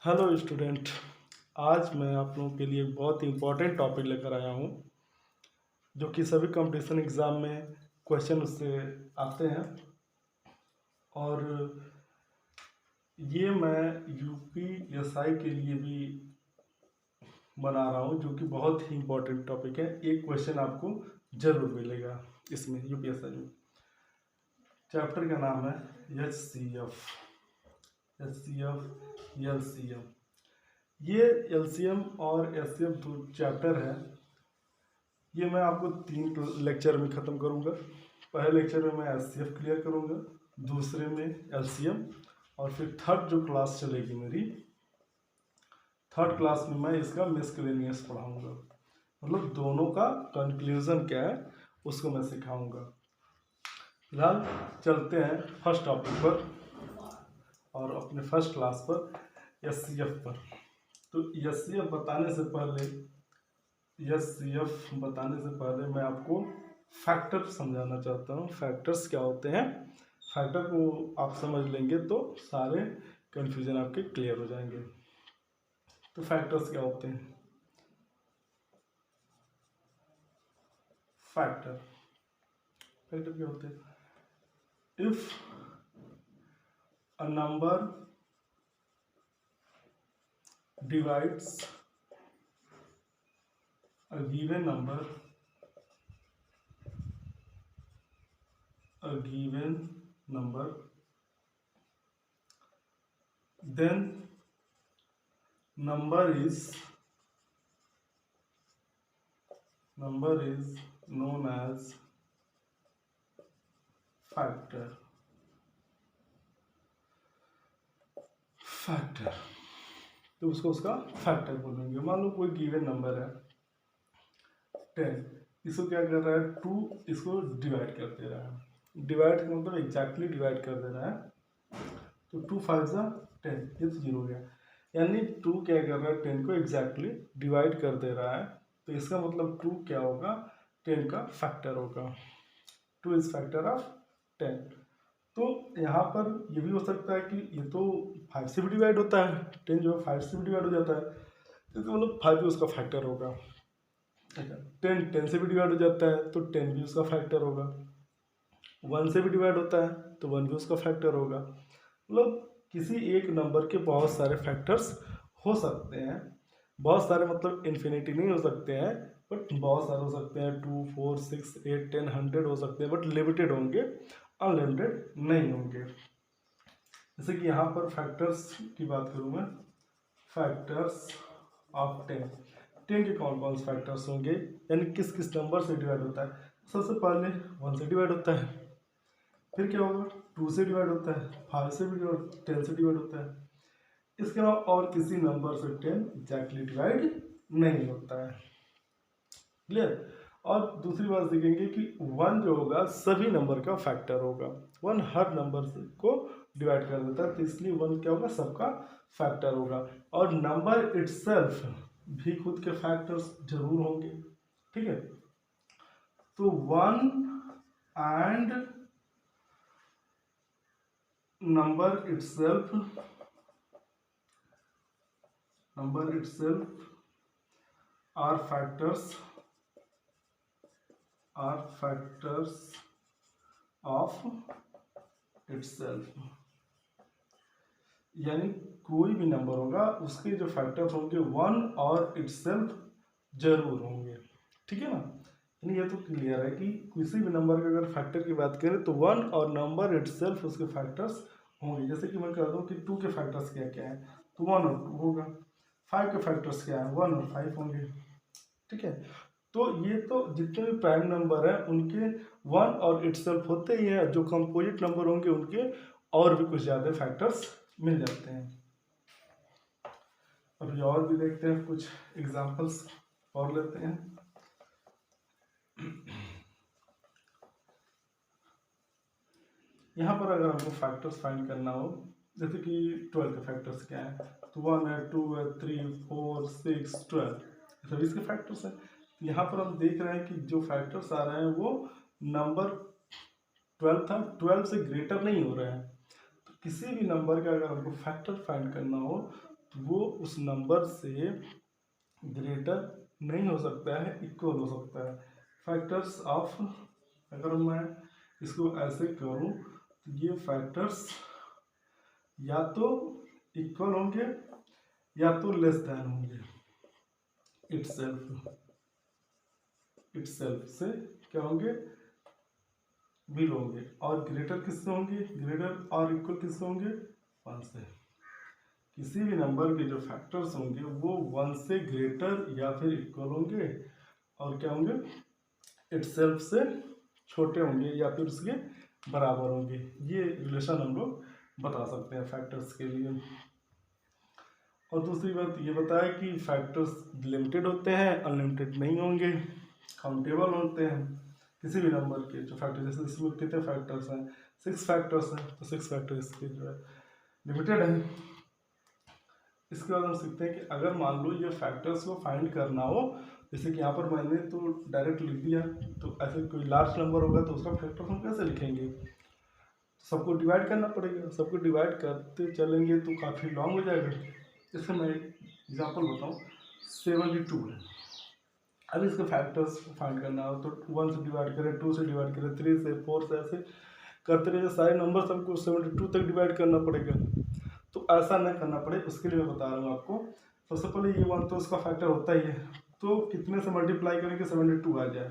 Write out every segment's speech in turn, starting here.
Hello student. आज मैं आप लोगों के लिए एक बहुत ही इम्पोर्टेंट टॉपिक लेकर आया हूँ जो कि सभी कंपटीशन एग्ज़ाम में क्वेश्चन उससे आते हैं। और ये मैं यूपीएसआई के लिए भी बना रहा हूँ, जो कि बहुत ही इम्पोर्टेंट टॉपिक है। एक क्वेश्चन आपको ज़रूर मिलेगा इसमें यूपीएसआई में। चैप्टर का नाम है एचसीएफ, एलसीएम। ये एलसीएम और एचसीएफ दो चैप्टर है। ये मैं आपको 3 लेक्चर में ख़त्म करूँगा। पहले लेक्चर में मैं एचसीएफ क्लियर करूँगा, दूसरे में एलसीएम, और फिर थर्ड जो क्लास चलेगी मेरी, थर्ड क्लास में मैं इसका मिससेलेनियस पढ़ाऊँगा। मतलब दोनों का कंक्लूजन क्या है उसको मैं सिखाऊँगा। फिलहाल चलते हैं फर्स्ट टॉपिक पर और अपने फर्स्ट क्लास पर एचसीएफ पर। तो एचसीएफ बताने से मैं आपको फैक्टर समझाना चाहता हूँ। फैक्टर्स क्या होते हैं, फैक्टर को आप समझ लेंगे तो सारे कन्फ्यूजन आपके क्लियर हो जाएंगे। तो फैक्टर्स क्या होते हैं? फैक्टर क्या होते हैं? If a number divides a given number then number is known as factor। तो उसका फैक्टर बोलेंगे। मान लो कोई गिवन नंबर है 10, इसको क्या कर रहा है 2, इसको डिवाइड कर दे रहा है। डिवाइड का मतलब एग्जैक्टली डिवाइड कर दे रहा है। तो 2 5 10, ये तो 0 हो गया। यानी 2 क्या कर रहा है 10 को एग्जैक्टली डिवाइड कर दे रहा है। तो इसका मतलब 2 क्या होगा, 10 का फैक्टर होगा। 2 इज फैक्टर ऑफ 10। तो यहाँ पर ये भी हो सकता है कि ये तो 5 से भी डिवाइड होता है, 10 जो है 5 से भी डिवाइड हो जाता है, तो मतलब 5 भी उसका फैक्टर होगा। 10 से भी डिवाइड हो जाता है तो 10 भी उसका फैक्टर होगा। 1 से भी डिवाइड होता है तो 1 भी उसका फैक्टर होगा। मतलब किसी एक नंबर के बहुत सारे फैक्टर्स हो सकते हैं। बहुत सारे मतलब इन्फिनिटी नहीं हो सकते हैं, बट बहुत सारे हो सकते हैं। 2 4 6 8 10 100 हो सकते हैं, बट लिमिटेड होंगे, अनलिमिटेड नहीं होंगे। जैसे कि यहाँ पर फैक्टर्स की बात करूँ मैं, फैक्टर्स ऑफ 10 के कौन कौन से फैक्टर्स होंगे, यानी किस किस नंबर से डिवाइड होता है। सबसे पहले 1 से डिवाइड होता है, फिर क्या होगा 2 से डिवाइड होता है, 5 से भी डिवाइड, 10 से डिवाइड होता है। इसके अलावा और किसी नंबर से 10 एग्जैक्टली डिवाइड नहीं होता है। क्लियर। और दूसरी बात देखेंगे कि 1 जो होगा सभी नंबर का फैक्टर होगा। 1 हर नंबर से को डिवाइड कर देता है, तो इसलिए 1 क्या होगा, सबका फैक्टर होगा। और नंबर इटसेल्फ भी खुद के फैक्टर्स जरूर होंगे। ठीक है। तो 1 and number itself are factors of itself। यानी कोई भी नंबर होगा उसके जो फैक्टर्स होंगे 1 और इटसेल्फ जरूर होंगे। ठीक है ना। यानी ये तो क्लियर है कि किसी भी नंबर के अगर फैक्टर की बात करें तो 1 और नंबर इटसेल्फ उसके फैक्टर्स होंगे। जैसे कि मैं कह दूं कि 2 के फैक्टर्स क्या क्या है, तो 1 और 2 होगा। 5 के फैक्टर्स क्या है, 1 और 5 होंगे। ठीक है। तो ये तो जितने भी प्राइम नंबर हैं उनके 1 और इटसेल्फ होते ही हैं। जो कंपोजिट नंबर होंगे उनके और भी कुछ ज़्यादा फैक्टर्स मिल जाते हैं। अभी और भी देखते हैं, कुछ एग्जांपल्स और लेते हैं। यहाँ पर अगर हमको फैक्टर्स फाइंड करना हो, जैसे कि 12 के फैक्टर्स क्या है, तो 1 है, 2 है, 3 4 6 12, सभी इसके फैक्टर्स हैं। यहाँ पर हम देख रहे हैं कि जो फैक्टर्स आ रहे हैं वो नंबर 12 था, 12 से ग्रेटर नहीं हो रहे हैं। तो किसी भी नंबर का अगर हमको फैक्टर फाइंड करना हो तो वो उस नंबर से ग्रेटर नहीं हो सकता है, इक्वल हो सकता है। फैक्टर्स ऑफ, अगर मैं इसको ऐसे करूं तो ये फैक्टर्स या तो इक्वल होंगे या तो लेस देन होंगे। इटसेल्फ से क्या होंगे, बिल होंगे। और ग्रेटर किससे होंगे, ग्रेटर और इक्वल किससे होंगे, 1 से। किसी भी नंबर के जो फैक्टर्स होंगे वो 1 से ग्रेटर या फिर इक्वल होंगे, और क्या होंगे, इटसेल्फ से छोटे होंगे या फिर उसके बराबर होंगे। ये रिलेशन हम लोग बता सकते हैं फैक्टर्स के लिए। और दूसरी बात ये बताया कि फैक्टर्स लिमिटेड होते हैं, अनलिमिटेड नहीं होंगे, काउंटेबल होते हैं। किसी भी नंबर के जो फैक्टर, जैसे इसमें कितने फैक्टर्स हैं, 6 फैक्टर्स हैं, तो 6 फैक्टर्स के जो है लिमिटेड है। इसके बाद हम सीखते हैं कि अगर मान लो ये फैक्टर्स को फाइंड करना हो, जैसे कि यहाँ पर मैंने तो डायरेक्ट लिख दिया, तो ऐसे कोई लार्ज नंबर होगा तो उसका फैक्टर हम कैसे लिखेंगे, सबको डिवाइड करना पड़ेगा। सबको डिवाइड करते चलेंगे तो काफ़ी लॉन्ग हो जाएगा। जैसे मैं एग्जांपल बताऊँ, 72 है। अब इसके फैक्टर्स फाइंड करना हो तो 1 से डिवाइड करें, 2 से डिवाइड करें, 3 से, 4 से, ऐसे करते रहिए। सारे नंबर हमको 72 तक डिवाइड करना पड़ेगा। तो ऐसा नहीं करना पड़े उसके लिए मैं बता रहा हूँ आपको। सबसे पहले ये 1 तो उसका फैक्टर होता ही है, तो कितने से मल्टीप्लाई करेंगे 72 आ जाए,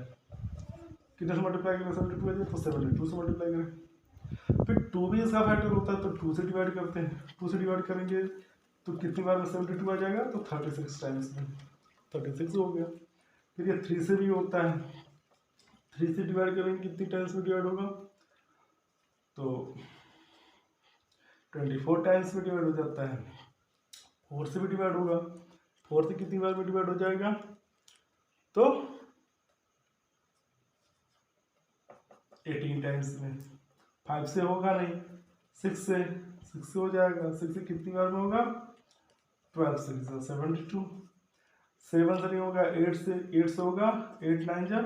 कितने से मल्टीप्लाई करेंगे 72 आ जाए, तो 72 से मल्टीप्लाई करें। फिर 2 भी इसका फैक्टर होता है, तो 2 से डिवाइड करते हैं। 2 से डिवाइड करेंगे तो कितनी बार में 72 आ जाएगा, तो 36 टाइम्स में 36 हो गया। फिर ये 3 से भी होता है, 3 से डिवाइड करेंगे कितनी टाइम्स में डिवाइड होगा, तो 24 टाइम्स में डिवाइड हो जाता है। 4 से भी डिवाइड होगा, 4 से कितनी बार में डिवाइड हो जाएगा, तो 18 टाइम्स में। 5 से होगा नहीं, 6 से हो जाएगा। 6 से कितनी बार में होगा, 12 से 72। 7 से नहीं होगा, 8 से होगा, 8 9 जा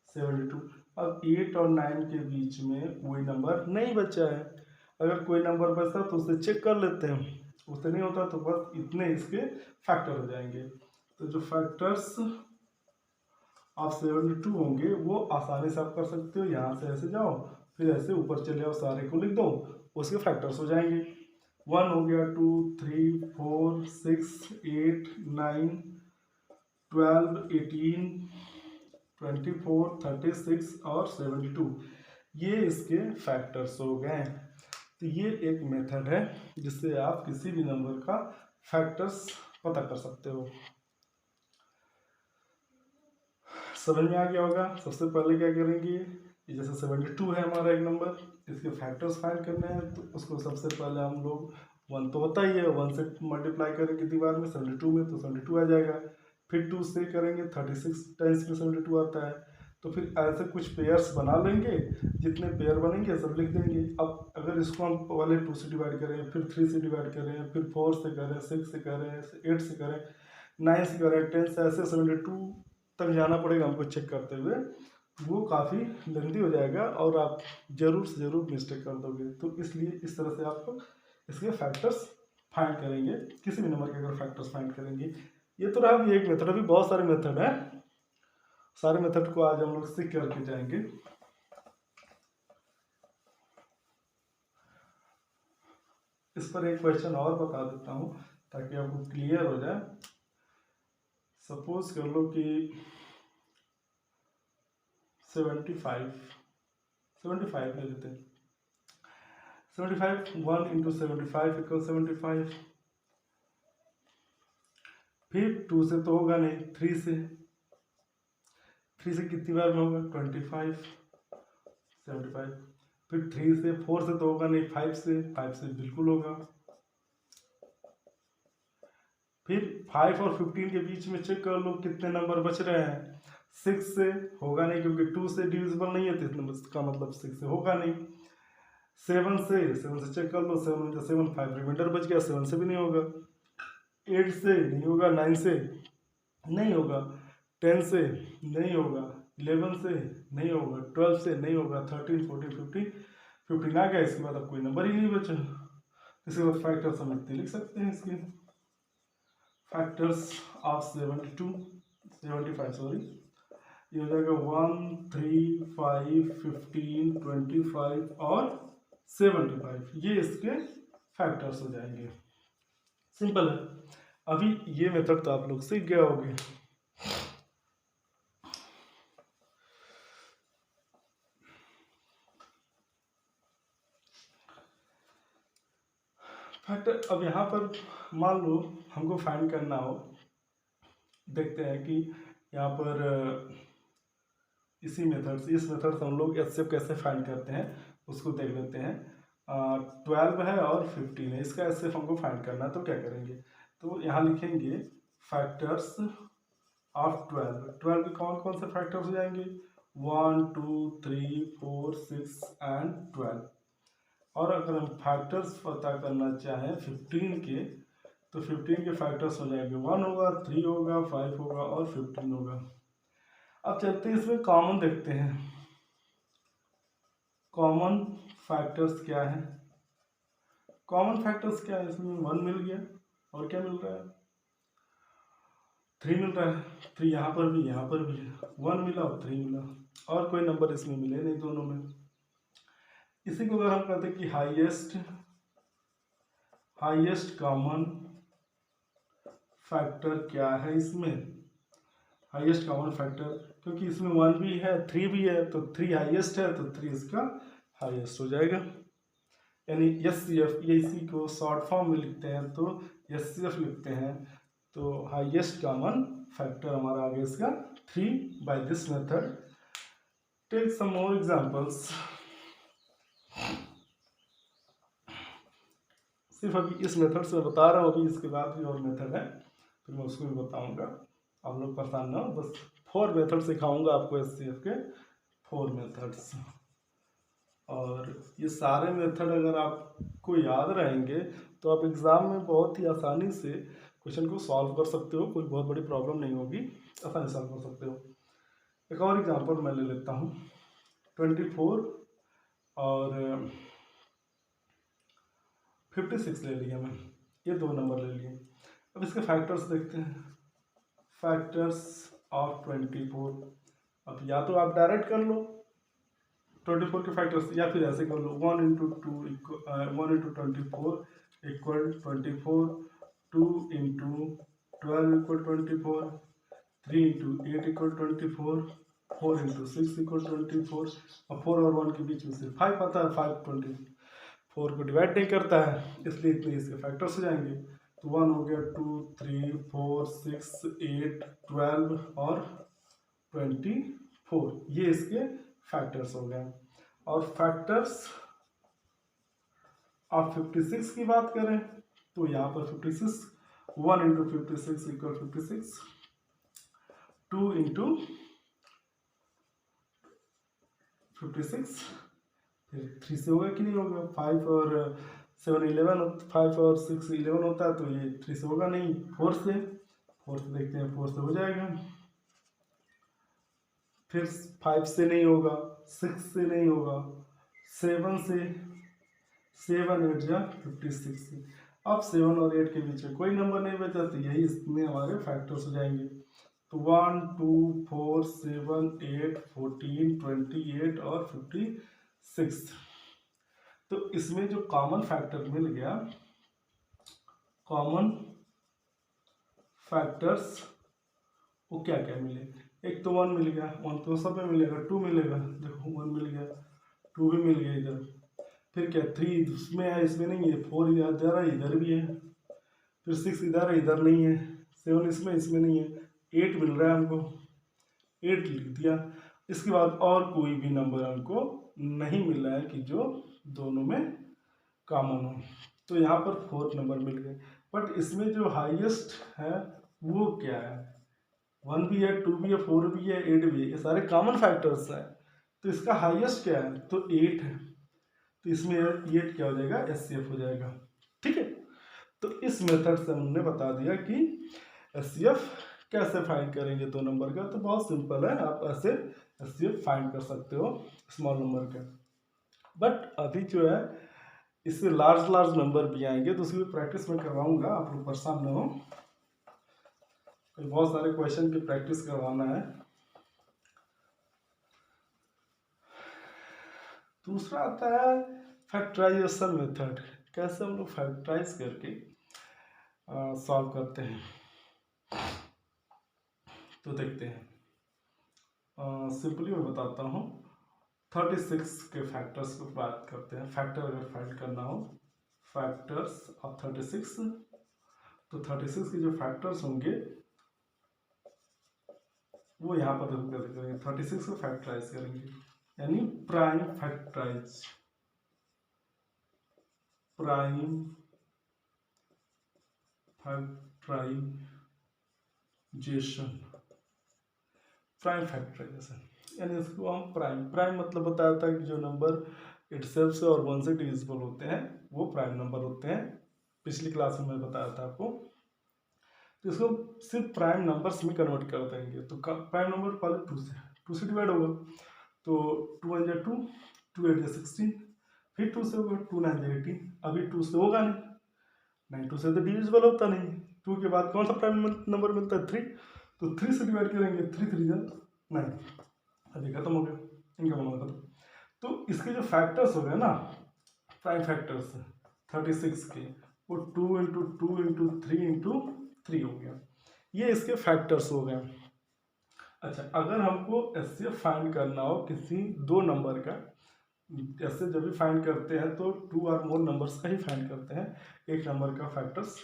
72। अब 8 और 9 के बीच में कोई नंबर नहीं बचा है। अगर कोई नंबर बचता तो उसे चेक कर लेते हैं, उससे नहीं होता तो बस इतने इसके फैक्टर हो जाएंगे। तो जो फैक्टर्स आप 72 होंगे वो आसानी से आप कर सकते हो। यहाँ से ऐसे जाओ, फिर ऐसे ऊपर चले आओ, सारे को लिख दो, उसके फैक्टर्स हो जाएंगे। 1 हो गया, 2 3 4 6 8 9 12 18 24 36 और 72, ये इसके फैक्टर्स हो गए। तो ये एक मेथड है जिससे आप किसी भी नंबर का फैक्टर्स पता कर सकते हो। समझ में आ गया होगा। सबसे पहले क्या करेंगे, जैसे 72 है हमारा एक नंबर, इसके फैक्टर्स फाइंड करने हैं, तो उसको सबसे पहले हम लोग 1 तो होता ही है, 1 से मल्टीप्लाई करें कितनी बार में, 72 में, तो 72 आ जाएगा। फिर 2 से करेंगे, 36 टाइम्स में 72 आता है। तो फिर ऐसे कुछ पेयर्स बना लेंगे, जितने पेयर बनेंगे सब लिख देंगे। अब अगर इसको हम पहले 2 से डिवाइड करें, फिर 3 से डिवाइड करें, फिर 4 से करें, 6 से करें, 8 से करें, 9 से करें, 10 से, ऐसे 72 तक जाना पड़ेगा हमको चेक करते हुए। वो काफ़ी लेंदी हो जाएगा और आप ज़रूर से ज़रूर मिस्टेक कर दोगे। तो इसलिए इस तरह से आप इसके फैक्टर्स फाइंड करेंगे, किसी भी नंबर के अगर फैक्टर्स फाइंड करेंगे। ये तो रहा भी एक मेथड, अभी बहुत सारे मेथड हैं। सारे मेथड को आज हम लोग सीख करके जाएंगे। इस पर एक क्वेश्चन और बता देता हूँ ताकि आपको क्लियर हो जाए। सपोज कर लो कि 75 ले लेते हैं। 75 1 इंटू 75 इक्वल 75। फिर 2 से तो होगा नहीं, 3 से कितनी बार में होगा, 25 75। फिर 3 से, 4 से तो होगा नहीं, 5 से बिल्कुल होगा। फिर 5 और 15 के बीच में चेक कर लो कितने नंबर बच रहे हैं। 6 से होगा नहीं क्योंकि 2 से डिविजिबल नहीं है, तो इसका मतलब 6 से होगा नहीं। 7 से चेक कर लो, 7 7 5 रिमाइंडर बच गया, 7 से भी नहीं होगा। 8 से नहीं होगा, 9 से नहीं होगा, 10 से नहीं होगा, 11 से नहीं होगा, 12 से नहीं होगा, 13 14 15 आ गया। इसके बाद अब कोई नंबर ही नहीं बचा। इसके बाद फैक्टर्स हम इतने लिख सकते हैं इसके। फैक्टर्स ऑफ 75 सॉरी, ये हो जाएगा 1, 3, 5, 15, 25 और 75, ये इसके फैक्टर्स हो जाएंगे। सिंपल है। अभी ये मेथड तो आप लोग सीख गए होंगे। फैक्टर, अब यहाँ पर मान लो हमको फाइंड करना हो, देखते हैं कि यहाँ पर इसी मेथड से, इस मेथड से हम लोग एचसीएफ कैसे फाइंड करते हैं उसको देख लेते हैं। 12 है और 15 है, इसका एचसीएफ हमको फाइंड करना है, तो क्या करेंगे, तो यहाँ लिखेंगे फैक्टर्स ऑफ 12 के कौन कौन से फैक्टर्स हो जाएंगे, 1, 2, 3, 4, 6 एंड 12। और अगर हम फैक्टर्स पता करना चाहें 15 के, तो 15 के फैक्टर्स हो जाएंगे 1 होगा, 3 होगा, 5 होगा और 15 होगा। अब चलते हैं इसमें कॉमन देखते हैं, कॉमन फैक्टर्स क्या है। कॉमन फैक्टर्स क्या है, इसमें 1 मिल गया और क्या मिल रहा है, 3 मिल रहा है, 3 यहाँ पर भी यहाँ पर भी है, 1 मिला और 3 मिला, और कोई नंबर इसमें मिले नहीं दोनों में। इसी को अगर हम कहते हैं कि हाईएस्ट कॉमन फैक्टर क्या है, इसमें हाईएस्ट कॉमन फैक्टर, क्योंकि इसमें 1 भी है 3 भी है, तो 3 हाईएस्ट है, तो 3 इसका हाईएस्ट हो जाएगा, यानी एचसीएफ, ये इसी को शॉर्ट फॉर्म में लिखते हैं तो एचसीएफ लिखते हैं। तो हाईएस्ट कॉमन फैक्टर हमारा आ गया इसका 3 by this method. Take some more examples. सिर्फ अभी इस मेथड से बता रहा हूँ, अभी इसके बाद भी और मेथड है, फिर मैं उसको भी बताऊंगा, आप लोग परेशान ना हो, बस 4 मेथड सिखाऊंगा आपको एचसीएफ के, 4 मेथड्स। और ये सारे मेथड अगर आपको याद रहेंगे तो आप एग्ज़ाम में बहुत ही आसानी से क्वेश्चन को सॉल्व कर सकते हो, कोई बहुत बड़ी प्रॉब्लम नहीं होगी, आसानी से सॉल्व कर सकते हो। एक और एग्जांपल मैं ले लेता हूँ, 24 और 56 ले लिया मैं, ये 2 नंबर ले लिए। अब इसके फैक्टर्स देखते हैं, फैक्टर्स ऑफ 24। अब या तो आप डायरेक्ट कर लो 24 के फैक्टर्स, या फिर ऐसे कर लो 1 into 24 equal 24, 2 into 12 equal 24, 3 into 8 equal 24, 4 into 6 equal 24, और 4 और 1 के बीच में से 5 आता है, 5 24 को डिवाइड नहीं करता है, इसलिए इतने इसके फैक्टर्स हो जाएंगे। तो 1 हो गया, 2, 3, 4, 6, 8, 12 और 24, ये इसके फैक्टर्स हो गए। और फैक्टर्स आप 56 की बात करें तो यहाँ पर 56, 1 इंटू 56 इक्वल 56, 2 इंटू 56, फिर 3 से होगा कि नहीं होगा, 5 और 7 11, 5 और 6 11 होता है, तो ये 3 से होगा नहीं, 4 से देखते हैं, 4 से हो जाएगा, फिर 5 से नहीं होगा, 6 से नहीं होगा, 7 से, 7 8 जा 56 से। अब 7 और 8 के बीच में कोई नंबर नहीं बचा, तो यही इसमें हमारे फैक्टर्स हो जाएंगे। तो 1, 2, 4, 7, 8, 14, 28 और 56। तो इसमें जो कॉमन फैक्टर मिल गया, कॉमन फैक्टर्स वो क्या क्या मिले, एक तो 1 मिल गया, 1 तो सब में मिलेगा, 2 मिलेगा, देखो 1 मिल गया, 2 भी मिल गया इधर, फिर क्या 3 उसमें है, इसमें नहीं है, 4 इधर है, इधर भी है, फिर 6 इधर है, इधर नहीं है, 7 इसमें नहीं है, 8 मिल रहा है हमको, 8 लिख दिया। इसके बाद और कोई भी नंबर हमको नहीं मिल रहा है कि जो दोनों में कॉमन हो, तो यहाँ पर 4 नंबर मिल गए। बट इसमें जो हाईएस्ट है वो क्या है, 1 भी है, 2 भी है, 4 भी है, 8 भी है, ये सारे कॉमन फैक्टर्स हैं, तो इसका हाईएस्ट क्या है, तो 8 है, तो इसमें 8 क्या हो जाएगा, एचसीएफ हो जाएगा। ठीक है, तो इस मेथड से हमने बता दिया कि एचसीएफ कैसे फाइंड करेंगे 2 नंबर का, तो बहुत सिंपल है, आप ऐसे एचसीएफ फाइंड कर सकते हो स्मॉल नंबर का। बट अभी जो है इससे लार्ज नंबर भी आएंगे, तो उसकी भी प्रैक्टिस मैं करवाऊंगा, आप लोग परेशान न हो। तो बहुत सारे क्वेश्चन की प्रैक्टिस करवाना है। दूसरा आता है फैक्टराइजेशन मेथड, कैसे हम लोग फैक्टराइज करके सॉल्व करते हैं। तो देखते हैं, सिंपली मैं बताता हूँ। 36 के फैक्टर्स को बात करते हैं। फैक्टर अगर फाइंड करना हो, फैक्टर्स ऑफ 36, तो 36 के जो फैक्टर्स होंगे वो यहाँ पर हम कैसे करेंगे, 36 को फैक्टराइज करेंगे, यानी प्राइम फैक्टराइजेशन। यानी इसको हम प्राइम मतलब बताया था कि जो नंबर इटसेल्फ से और 1 से डिविजिबल होते हैं वो प्राइम नंबर होते हैं। पिछली क्लास में मैं बताया था आपको। तो इसको सिर्फ प्राइम नंबर्स में कन्वर्ट कर देंगे। तो प्राइम नंबर पहले 2 से डिवाइड होगा, तो 2 1 जा 2, 2 8 जा 16, फिर 2 से होगा, 2 9 जा 18। अभी 2 से होगा नहीं, 2 से तो डिविजिबल होता नहीं। 2 के बाद कौन सा प्राइम नंबर मिलता है, 3। तो 3 से डिवाइड करेंगे, 3 3 जा 9। अभी खत्म हो गया, इनका मामला खत्म। तो इसके जो फैक्टर्स हो गए ना, प्राइम फैक्टर्स 36 के, वो 2 इंटू 2 इंटू 3 इंटू 3 हो गया। ये इसके फैक्टर्स हो गए। अच्छा, अगर हमको एचसीएफ फाइंड करना हो किसी दो नंबर का, ऐसे जब भी फाइंड करते हैं तो 2 और मोर नंबर्स का ही फाइंड करते हैं, एक नंबर का फैक्टर्स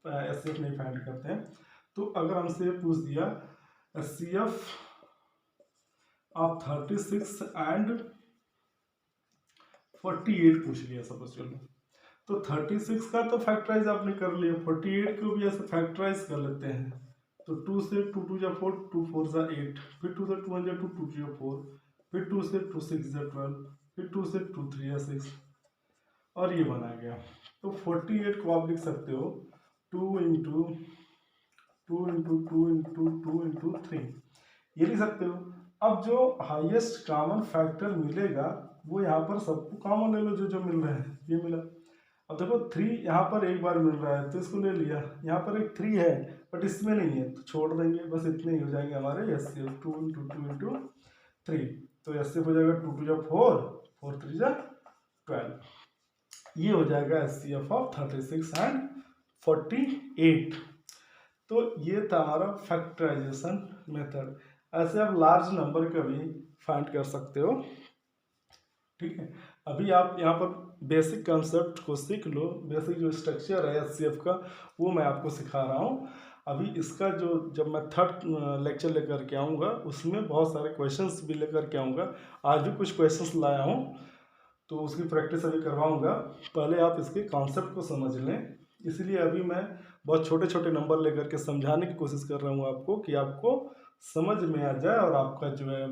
एचसीएफ नहीं फाइंड करते हैं। तो अगर हमसे ये पूछ दिया एचसीएफ ऑफ 36 एंड 48 पूछ लिया सपोज, चलो तो 36 का तो फैक्टराइज आपने कर लिया, 48 को भी ऐसे फैक्टराइज कर लेते हैं। तो 2 से 2 2 जा 4, 2 4 जा 8, फिर 2 से 2 1 जा 2, 2 3 जा 4, फिर 2 से 2 6 जा 12, फिर 2 से 2 3 जा 6, और ये बना गया। तो 48 को आप लिख सकते हो 2 इंटू 2 इंटू 2 इंटू 2 इंटू 3, ये लिख सकते हो। अब जो हाईएस्ट कॉमन फैक्टर मिलेगा वो यहाँ पर सबको कॉमन ले लो, जो जो मिल रहा है। ये मिला, अब देखो 3 यहाँ पर एक बार मिल रहा है तो इसको ले लिया, यहाँ पर एक 3 है बट इसमें नहीं है तो छोड़ देंगे, बस इतने ही हो जाएंगे हमारे S C F. 2 into 2 into 3, तो एस सी एफ हो जाएगा 2 2 जा 4, 4 3 जा 12। ये हो जाएगा S C F of 36 and 48। तो ये था हमारा फैक्टराइजेशन मेथड। ऐसे आप लार्ज नंबर का भी फाइंड कर सकते हो, ठीक है। अभी आप यहाँ पर बेसिक कंसेप्ट को सीख लो, बेसिक जो स्ट्रक्चर है एचसीएफ का वो मैं आपको सिखा रहा हूँ। अभी इसका जो जब मैं थर्ड लेक्चर लेकर के आऊँगा उसमें बहुत सारे क्वेश्चंस भी लेकर के आऊँगा। आज भी कुछ क्वेश्चंस लाया हूँ तो उसकी प्रैक्टिस अभी करवाऊँगा। पहले आप इसके कॉन्सेप्ट को समझ लें, इसलिए अभी मैं बहुत छोटे छोटे नंबर लेकर के समझाने की कोशिश कर रहा हूँ आपको, कि आपको समझ में आ जाए और आपका जो है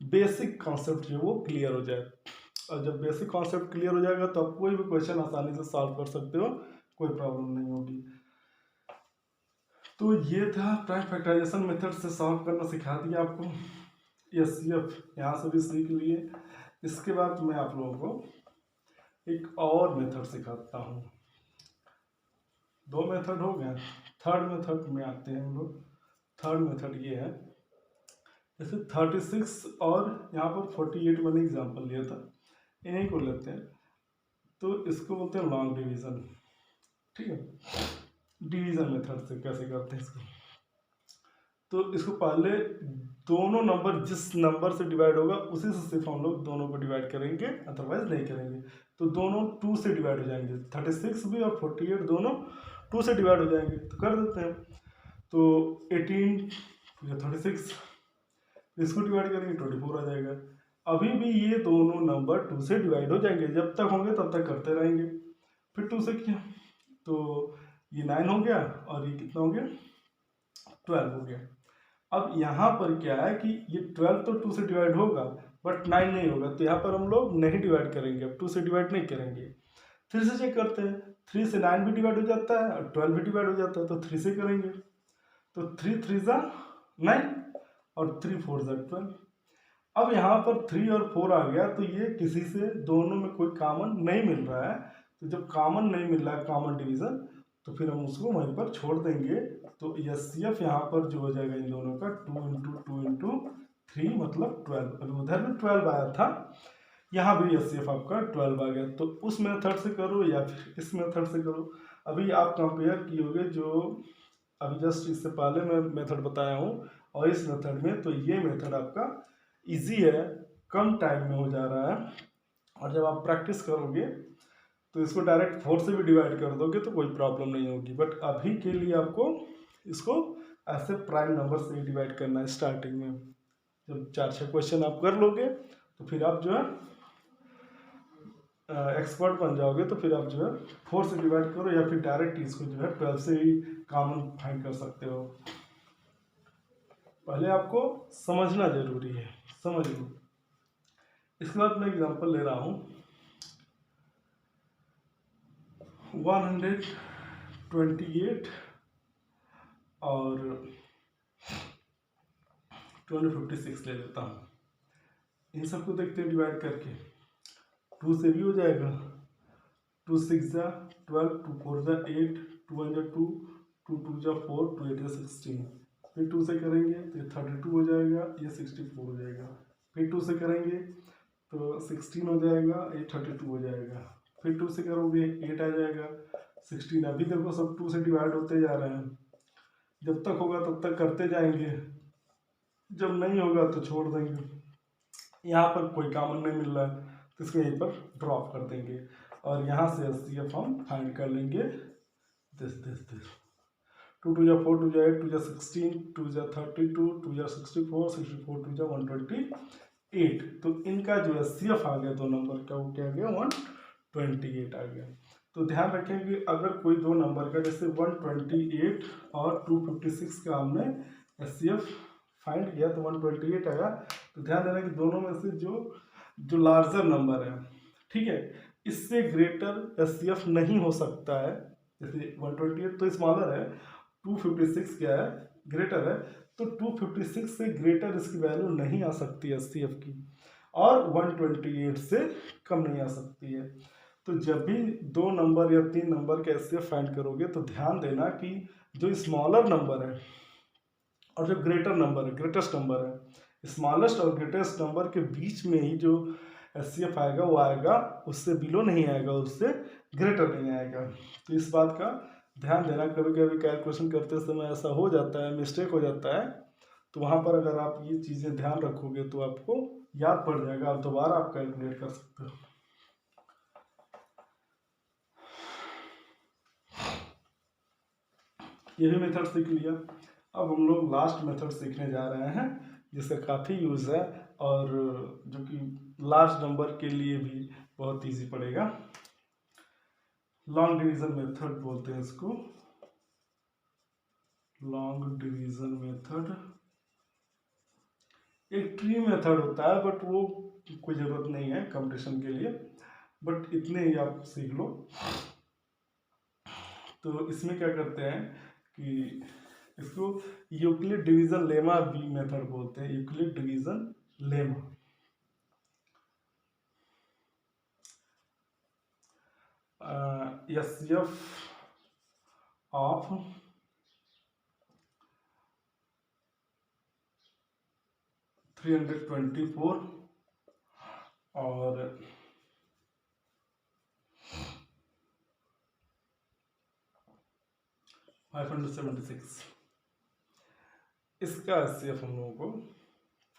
बेसिक कॉन्सेप्ट जो है वो क्लियर हो जाए। और जब बेसिक कॉन्सेप्ट क्लियर हो जाएगा तो आप कोई भी क्वेश्चन आसानी से सॉल्व कर सकते हो, कोई प्रॉब्लम नहीं होगी। तो ये था प्राइम फैक्टराइजेशन मेथड से सॉल्व करना सिखा दिया आपको। एचसीएफ यहाँ से भी सीख लिए। इसके बाद मैं आप लोगों को एक और मेथड सिखाता हूँ। 2 मेथड हो गए, थर्ड मेथड में आते हैं हम लोग। थर्ड मेथड ये है, जैसे 36 और यहाँ पर 48 मैंने एग्जाम्पल लिया था, इन्हीं को लेते हैं। तो इसको बोलते हैं लॉन्ग डिवीज़न, ठीक है। डिवीज़न मेथड से कैसे करते हैं इसको, तो इसको पहले दोनों नंबर जिस नंबर से डिवाइड होगा उसी से सिर्फ हम लोग दोनों को डिवाइड करेंगे, अदरवाइज नहीं करेंगे। तो दोनों 2 से डिवाइड हो जाएंगे, 36 भी और 48 दोनों 2 से डिवाइड हो जाएंगे, तो कर देते हैं। तो 18 या 36, इसको डिवाइड करेंगे 24 आ जाएगा। अभी भी ये दोनों नंबर 2 से डिवाइड हो जाएंगे, जब तक होंगे तब तक करते रहेंगे। फिर 2 से किया तो ये 9 हो गया और ये कितना हो गया 12 हो गया। अब यहाँ पर क्या है कि ये 12 तो 2 से डिवाइड होगा बट 9 नहीं होगा, तो यहाँ पर हम लोग नहीं डिवाइड करेंगे, अब 2 से डिवाइड नहीं करेंगे। 3 से चेक करते हैं, 3 से 9 भी डिवाइड हो जाता है और 12 भी डिवाइड हो जाता है, तो 3 से करेंगे। तो 3 3 जा 9 और 3 4 जा 12। अब यहाँ पर 3 और 4 आ गया तो ये किसी से दोनों में कोई कॉमन नहीं मिल रहा है। तो जब कॉमन नहीं मिल रहा है, कॉमन डिवीज़न, तो फिर हम उसको वहीं पर छोड़ देंगे। तो एचसीएफ यहाँ पर जो हो जाएगा इन दोनों का 2 × 2 × 3 मतलब 12। अभी उधर भी 12 आया था, यहाँ भी एचसीएफ आपका 12 आ गया। तो उस मेथड से करो या फिर इस मेथड से करो। अभी आप कंपेयर किए जो अभी जस्ट इससे पहले मैं मेथड बताया हूँ और इस मेथड में, तो ये मेथड आपका इजी है, कम टाइम में हो जा रहा है। और जब आप प्रैक्टिस करोगे तो इसको डायरेक्ट 4 से भी डिवाइड कर दोगे तो कोई प्रॉब्लम नहीं होगी। बट अभी के लिए आपको इसको ऐसे प्राइम नंबर से ही डिवाइड करना है स्टार्टिंग में। जब 4-6 क्वेश्चन आप कर लोगे तो फिर आप जो है एक्सपर्ट बन जाओगे। तो फिर आप जो है 4 से डिवाइड करो या फिर डायरेक्ट इसको जो है 12 से ही कॉमन फाइंड कर सकते हो। पहले आपको समझना जरूरी है, समझ लो। इसके बाद मैं एग्जांपल ले रहा हूँ 128 और 256 ले लेता हूँ। इन सबको देखते हैं डिवाइड करके। 2 से भी हो जाएगा, 2 6 जा 12, 2 4 जा 8, 2 1 जा 2, 2 2 जा 4, 2 8 जा 16। फिर 2 से करेंगे तो ये 32 हो जाएगा, ये 64 हो जाएगा। फिर 2 से करेंगे तो 16 हो जाएगा, ये 32 हो जाएगा। फिर 2 से करोगे 8 आ जाएगा, 16। अभी देखो सब 2 से डिवाइड होते जा रहे हैं। जब तक होगा तब तक करते जाएंगे, जब नहीं होगा तो छोड़ देंगे। यहाँ पर कोई कॉमन नहीं मिल रहा है तो इसको यहीं पर ड्रॉप कर देंगे और यहाँ से एचसीएफ हम फाइंड कर लेंगे। दिस 2 2 जा 4, 2 जा 8, 2 जा 16, 2 जा 32, 2 जा 64, 64 2 जा 128। तो इनका जो एचसीएफ आ गया दो नंबर का, वो क्या आ गया 128 आ गया। तो ध्यान रखें कि अगर कोई दो नंबर का जैसे 128 और 256 का हमने एचसीएफ फाइंड किया तो 128 आया। तो ध्यान देना कि दोनों में से जो लार्जर नंबर है, ठीक है, इससे ग्रेटर एचसीएफ नहीं हो सकता है। जैसे 128 तो स्मॉलर है, 256 क्या है ग्रेटर है, तो 256 से ग्रेटर इसकी वैल्यू नहीं आ सकती एचसीएफ की, और 128 से कम नहीं आ सकती है। तो जब भी दो नंबर या तीन नंबर के एचसीएफ फाइंड करोगे तो ध्यान देना कि जो स्मॉलर नंबर है और जो ग्रेटर नंबर है, ग्रेटेस्ट नंबर है, स्मॉलेस्ट और ग्रेटेस्ट नंबर के बीच में ही जो एचसीएफ आएगा वो आएगा, उससे बिलो नहीं आएगा, उससे ग्रेटर नहीं आएगा। तो इस बात का ध्यान देना। कभी कभी कैलकुलेशन करते समय ऐसा हो जाता है, मिस्टेक हो जाता है, तो वहाँ पर अगर आप ये चीज़ें ध्यान रखोगे तो आपको याद पड़ जाएगा, आप दोबारा आप कैलकुलेट कर सकते हो। ये भी मेथड सीख लिया। अब हम लोग लास्ट मेथड सीखने जा रहे हैं जिसका काफ़ी यूज़ है और जो कि लार्ज नंबर के लिए भी बहुत इजी पड़ेगा। लॉन्ग डिवीजन मेथड बोलते हैं इसको, लॉन्ग डिवीजन मेथड। एक ट्री मेथड होता है बट वो कोई ज़रूरत नहीं है कंपटीशन के लिए, बट इतने ही आप सीख लो। तो इसमें क्या करते हैं कि इसको यूक्लिड डिवीजन लेमा भी मेथड बोलते हैं, Euclid division lemma. HCF of 324 और 576, इसका एचसीएफ हम लोगों को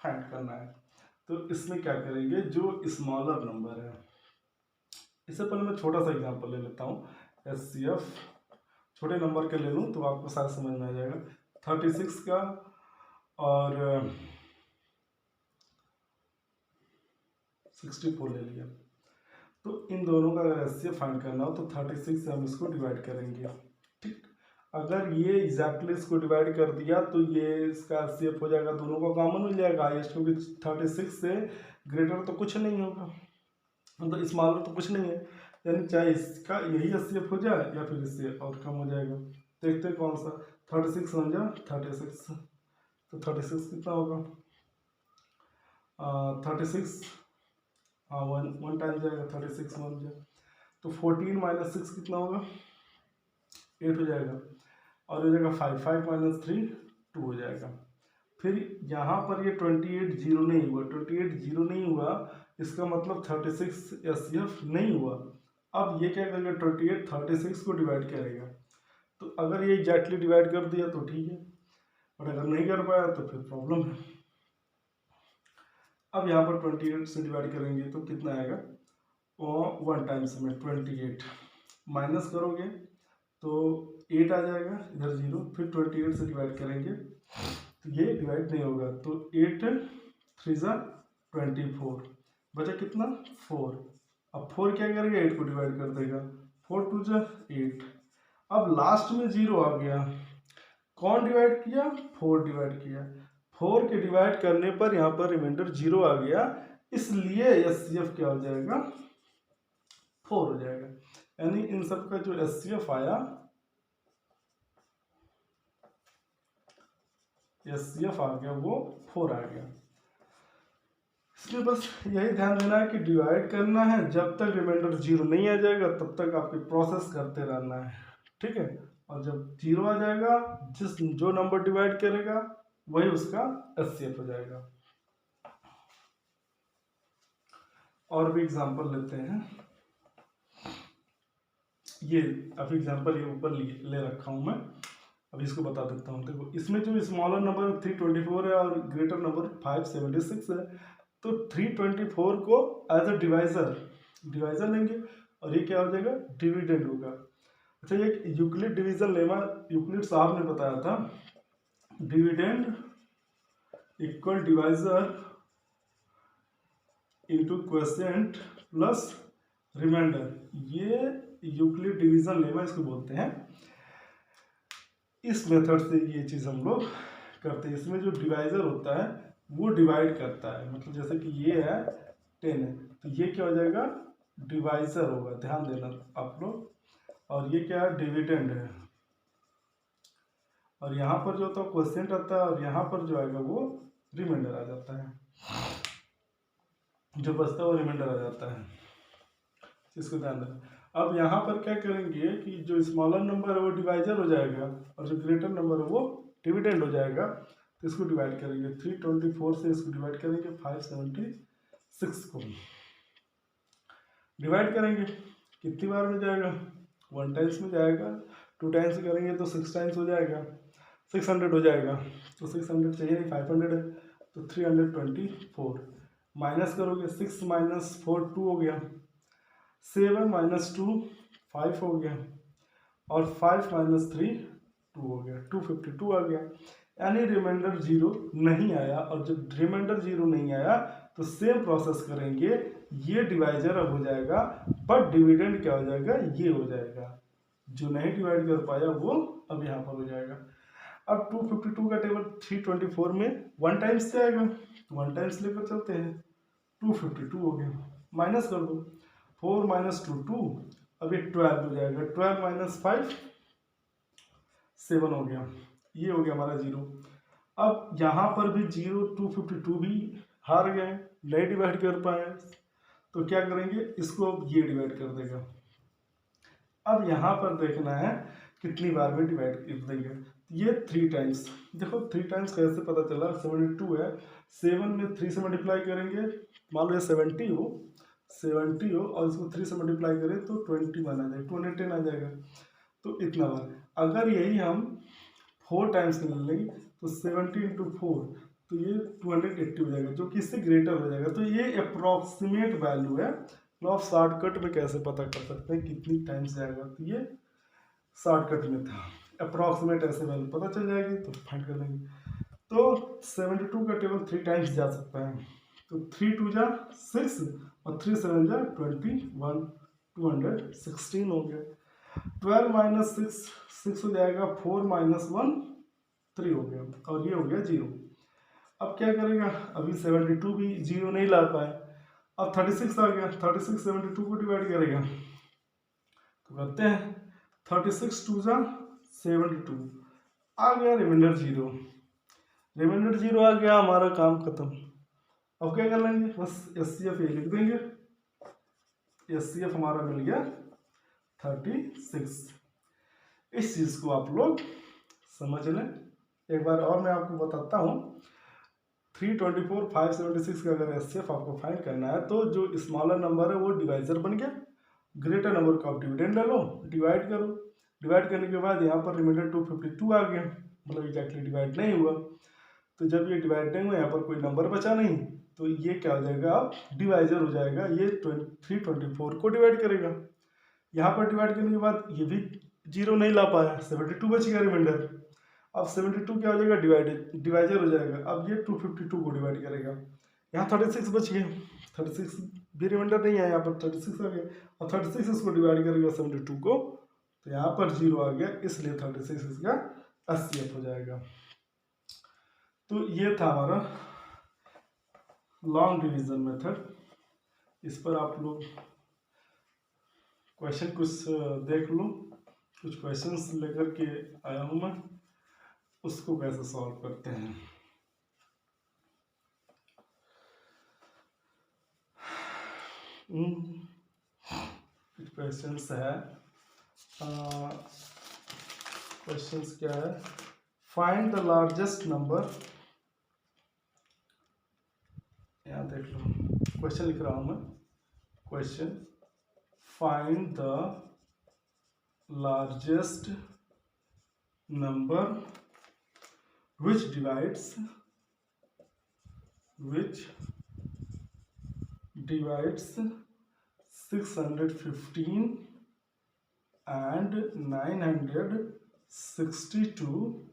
फाइंड करना है। तो इसमें क्या करेंगे, जो स्मॉलर नंबर है, इससे पहले मैं छोटा सा एग्जांपल ले लेता हूँ। एचसीएफ छोटे नंबर के ले लूँ तो आपको शायद समझ में आ जाएगा। 36 का और 64 ले लिया। तो इन दोनों का अगर एचसीएफ फाइंड करना हो तो 36 से हम इसको डिवाइड करेंगे, ठीक। अगर ये एग्जैक्टली इसको डिवाइड कर दिया तो ये इसका एचसीएफ हो जाएगा, दोनों को कॉमन मिल जाएगा हाईएस्ट, क्योंकि 36 से ग्रेटर तो कुछ नहीं होगा, मतलब स्मॉलर तो कुछ नहीं है, यानी चाहे इसका यही एचसीएफ हो जाए या फिर इससे और कम हो जाएगा। देखते हैं कौन सा। 36 बन जा 36, तो 36 कितना होगा 36, हाँ वन टाइम जाएगा, 36 वन जाए तो 14 - 6 कितना होगा 8 हो जाएगा, और हो जाएगा 5, 5 माइनस 3 2 हो जाएगा। फिर यहाँ पर ये 28 जीरो नहीं हुआ, 28 जीरो नहीं हुआ, इसका मतलब 36 SCF नहीं हुआ। अब ये क्या करेगा, 28 36 को डिवाइड करेगा, तो अगर ये एग्जैक्टली डिवाइड कर दिया तो ठीक है, और अगर नहीं कर पाया तो फिर प्रॉब्लम है। अब यहाँ पर 28 से डिवाइड करेंगे तो कितना आएगा, और 1 टाइम्स में 28 माइनस करोगे तो 8 आ जाएगा, इधर 0, फिर 28 से डिवाइड करेंगे तो ये डिवाइड नहीं होगा, तो 8 3 ज़ा 24, बचा कितना 4। अब 4 क्या करेगा, 8 को डिवाइड कर देगा, 4 2 ज़ा 8। अब लास्ट में 0 आ गया, कौन डिवाइड किया, 4 डिवाइड किया, 4 के डिवाइड करने पर यहाँ पर रिमाइंडर 0 आ गया, इसलिए SCF क्या हो जाएगा, 4 हो जाएगा। यानी इन सब का जो SCF आया, SCF आ गया वो 4 आ गया। इसमें बस यही ध्यान देना है कि डिवाइड करना है, जब तक रिमाइंडर 0 नहीं आ जाएगा तब तक आपकी प्रोसेस करते रहना है, ठीक है। और जब 0 आ जाएगा, जो नंबर डिवाइड करेगा वही उसका SCF हो जाएगा। और भी एग्जांपल लेते हैं, ये अभी एग्जांपल ये ऊपर ले रखा हूँ मैं, अभी इसको बता देता हूँ। देखो इसमें जो स्मॉलर नंबर 324 है और ग्रेटर नंबर 576 है, तो 324 को एज अ डिवाइजर लेंगे, और ये क्या हो जाएगा, डिविडेंड होगा। अच्छा, ये यूक्लिड डिवीजन लेमा यूक्लिड साहब ने बताया था, dividend equal divisor into quotient plus remainder, ये यूक्लिड डिवीजन लेमा इसको बोलते हैं। इस मेथड से ये चीज़ हम लोग करते हैं। इसमें जो डिवाइजर होता है वो डिवाइड करता है, मतलब जैसे कि ये है 10 है, तो ये क्या हो जाएगा, डिवाइजर होगा, ध्यान देना आप लोग। और ये क्या है, डिविडेंड है, और यहाँ पर जो होता है क्वोशिएंट आता है, और यहाँ पर जो आएगा वो रिमाइंडर आ जाता है, जो बचता है वो रिमाइंडर आ जाता है, इसको ध्यान देना। अब यहाँ पर क्या करेंगे कि जो स्मॉलर नंबर है वो डिवाइजर हो जाएगा, और जो ग्रेटर नंबर है वो डिविडेंड हो जाएगा, तो इसको डिवाइड करेंगे 324 से, इसको डिवाइड करेंगे 576 को डिवाइड करेंगे, कितनी बार में जाएगा, 1 टाइम्स में जाएगा, 2 टाइम्स करेंगे तो 6 टाइम्स हो जाएगा, 600 हो जाएगा, तो 600 चाहिए नहीं, 500 है, तो 324 माइनस करोगे, 6 माइनस 4 2 हो गया, 7 माइनस 2 5 हो गया, और 5 माइनस 3 2 हो गया, 252 आ गया। यानी रिमाइंडर 0 नहीं आया, और जब रिमाइंडर 0 नहीं आया तो सेम प्रोसेस करेंगे, ये डिवाइजर अब हो जाएगा, बट डिविडेंड क्या हो जाएगा, ये हो जाएगा, जो नहीं डिवाइड कर पाया वो अब यहाँ पर हो जाएगा। अब 252 का टेबल 324 में 1 टाइम्स से आएगा, 1 टाइम्स लेकर चलते हैं, 252 हो गया, माइनस कर दो, 4 माइनस 2 2, अब ये 12 हो जाएगा, 12 माइनस 5 7 हो गया, ये हो गया हमारा 0। अब यहाँ पर भी 0, 252 भी हार गए, नहीं डिवाइड कर पाए, तो क्या करेंगे, इसको अब ये डिवाइड कर देगा। अब यहाँ पर देखना है कितनी बार में डिवाइड कर देंगे, ये 3 टाइम्स। देखो 3 टाइम्स कैसे पता चला, 72 है, 7 में 3 से मल्टीप्लाई करेंगे, मान लो ये 70 हो और इसको 3 से मल्टीप्लाई करें तो 21 आ जाएगा, 210 आ जाएगा, तो इतना बार। अगर यही हम 4 टाइम्स कर लेंगे तो 70 इंटू 4, तो ये 280 हो जाएगा, जो कि इससे ग्रेटर हो जाएगा। तो ये अप्रॉक्सीमेट वैल्यू है, तो आप शॉर्टकट में कैसे पता कर सकते हैं कितनी टाइम्स जाएगा, तो ये शॉर्टकट में था, अप्रॉक्सीमेट ऐसे वैल्यू पता चल जाएगी तो फाइंड कर लेंगे। तो 72 का टेबल 3 टाइम्स जा सकता है, तो 3 2 जा 6 और 3 7 जा 21, 216 हो गया। 12 माइनस 6 हो जाएगा, 4 माइनस 1 3 हो गया, और ये हो गया 0। अब क्या करेगा, अभी 72 भी 0 नहीं ला पाए, अब 36 आ गया, 36 72 को डिवाइड करेगा, तो करते हैं 36 2 जा 72 आ गया, रिमाइंडर 0, रिमाइंडर 0 आ गया, हमारा काम खत्म। अब क्या कर लेंगे, बस SCF ये लिख देंगे, SCF हमारा मिल गया 36। इस चीज़ को आप लोग समझ लें। एक बार और मैं आपको बताता हूँ। 324 576 का अगर एचसीएफ आपको फाइंड करना है तो जो स्मॉलर नंबर है वो डिवाइजर बन गया, ग्रेटर नंबर को आप डिविडेंड ले लो, डिवाइड करो, डिवाइड करने के बाद यहाँ पर रिमाइंडर 252 आ गया, मतलब एग्जैक्टली डिवाइड नहीं हुआ। तो जब ये डिवाइड नहीं हुआ, यहाँ पर कोई नंबर बचा नहीं, तो ये क्या हो जाएगा, अब डिवाइजर हो जाएगा, ये 324 को डिवाइड करेगा। यहाँ पर डिवाइड करने के बाद ये भी जीरो नहीं ला पाया, 72 बच गया रिमाइंडर। अब 72 क्या हो जाएगा, डिवाइजर हो जाएगा। अब ये 252 को डिवाइड करेगा, यहाँ 36 बच गए, 36 भी रिमाइंडर नहीं है, यहाँ पर 36 आ गया, और 36 इसको डिवाइड करेगा 72 को, तो यहाँ पर जीरो आ गया, इसलिए 36 इसका 80 हो जाएगा। तो ये था हमारा लॉन्ग डिवीजन मेथड। इस पर आप लोग क्वेश्चन कुछ देख लो, कुछ क्वेश्चंस लेकर के आया हूँ मैं, उसको कैसे सॉल्व करते हैं। कुछ क्वेश्चंस है। क्वेश्चंस क्या है, फाइंड द लार्जेस्ट नंबर, यहाँ देख लो, क्वेश्चन लिख रहा हूँ मैं। Question, find the largest number which divides 615 and 962,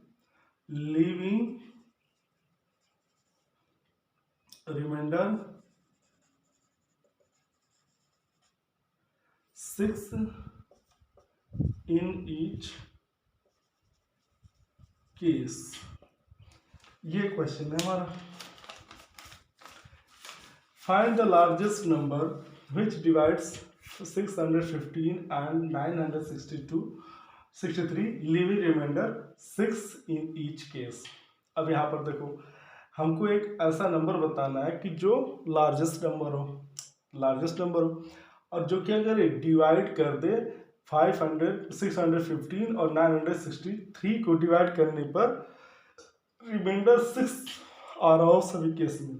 leaving remainder 6 in each case। ये क्वेश्चन है हमारा। Find the largest number which divides 615 and 963 leaving remainder 6 in each case. अब यहाँ पर देखो, हमको एक ऐसा नंबर बताना है कि जो लार्जेस्ट नंबर हो, और जो क्या करे, डिवाइड कर दे 615 और 963 को डिवाइड करने पर रिमाइंडर 6 आ रहा हो सभी केस में।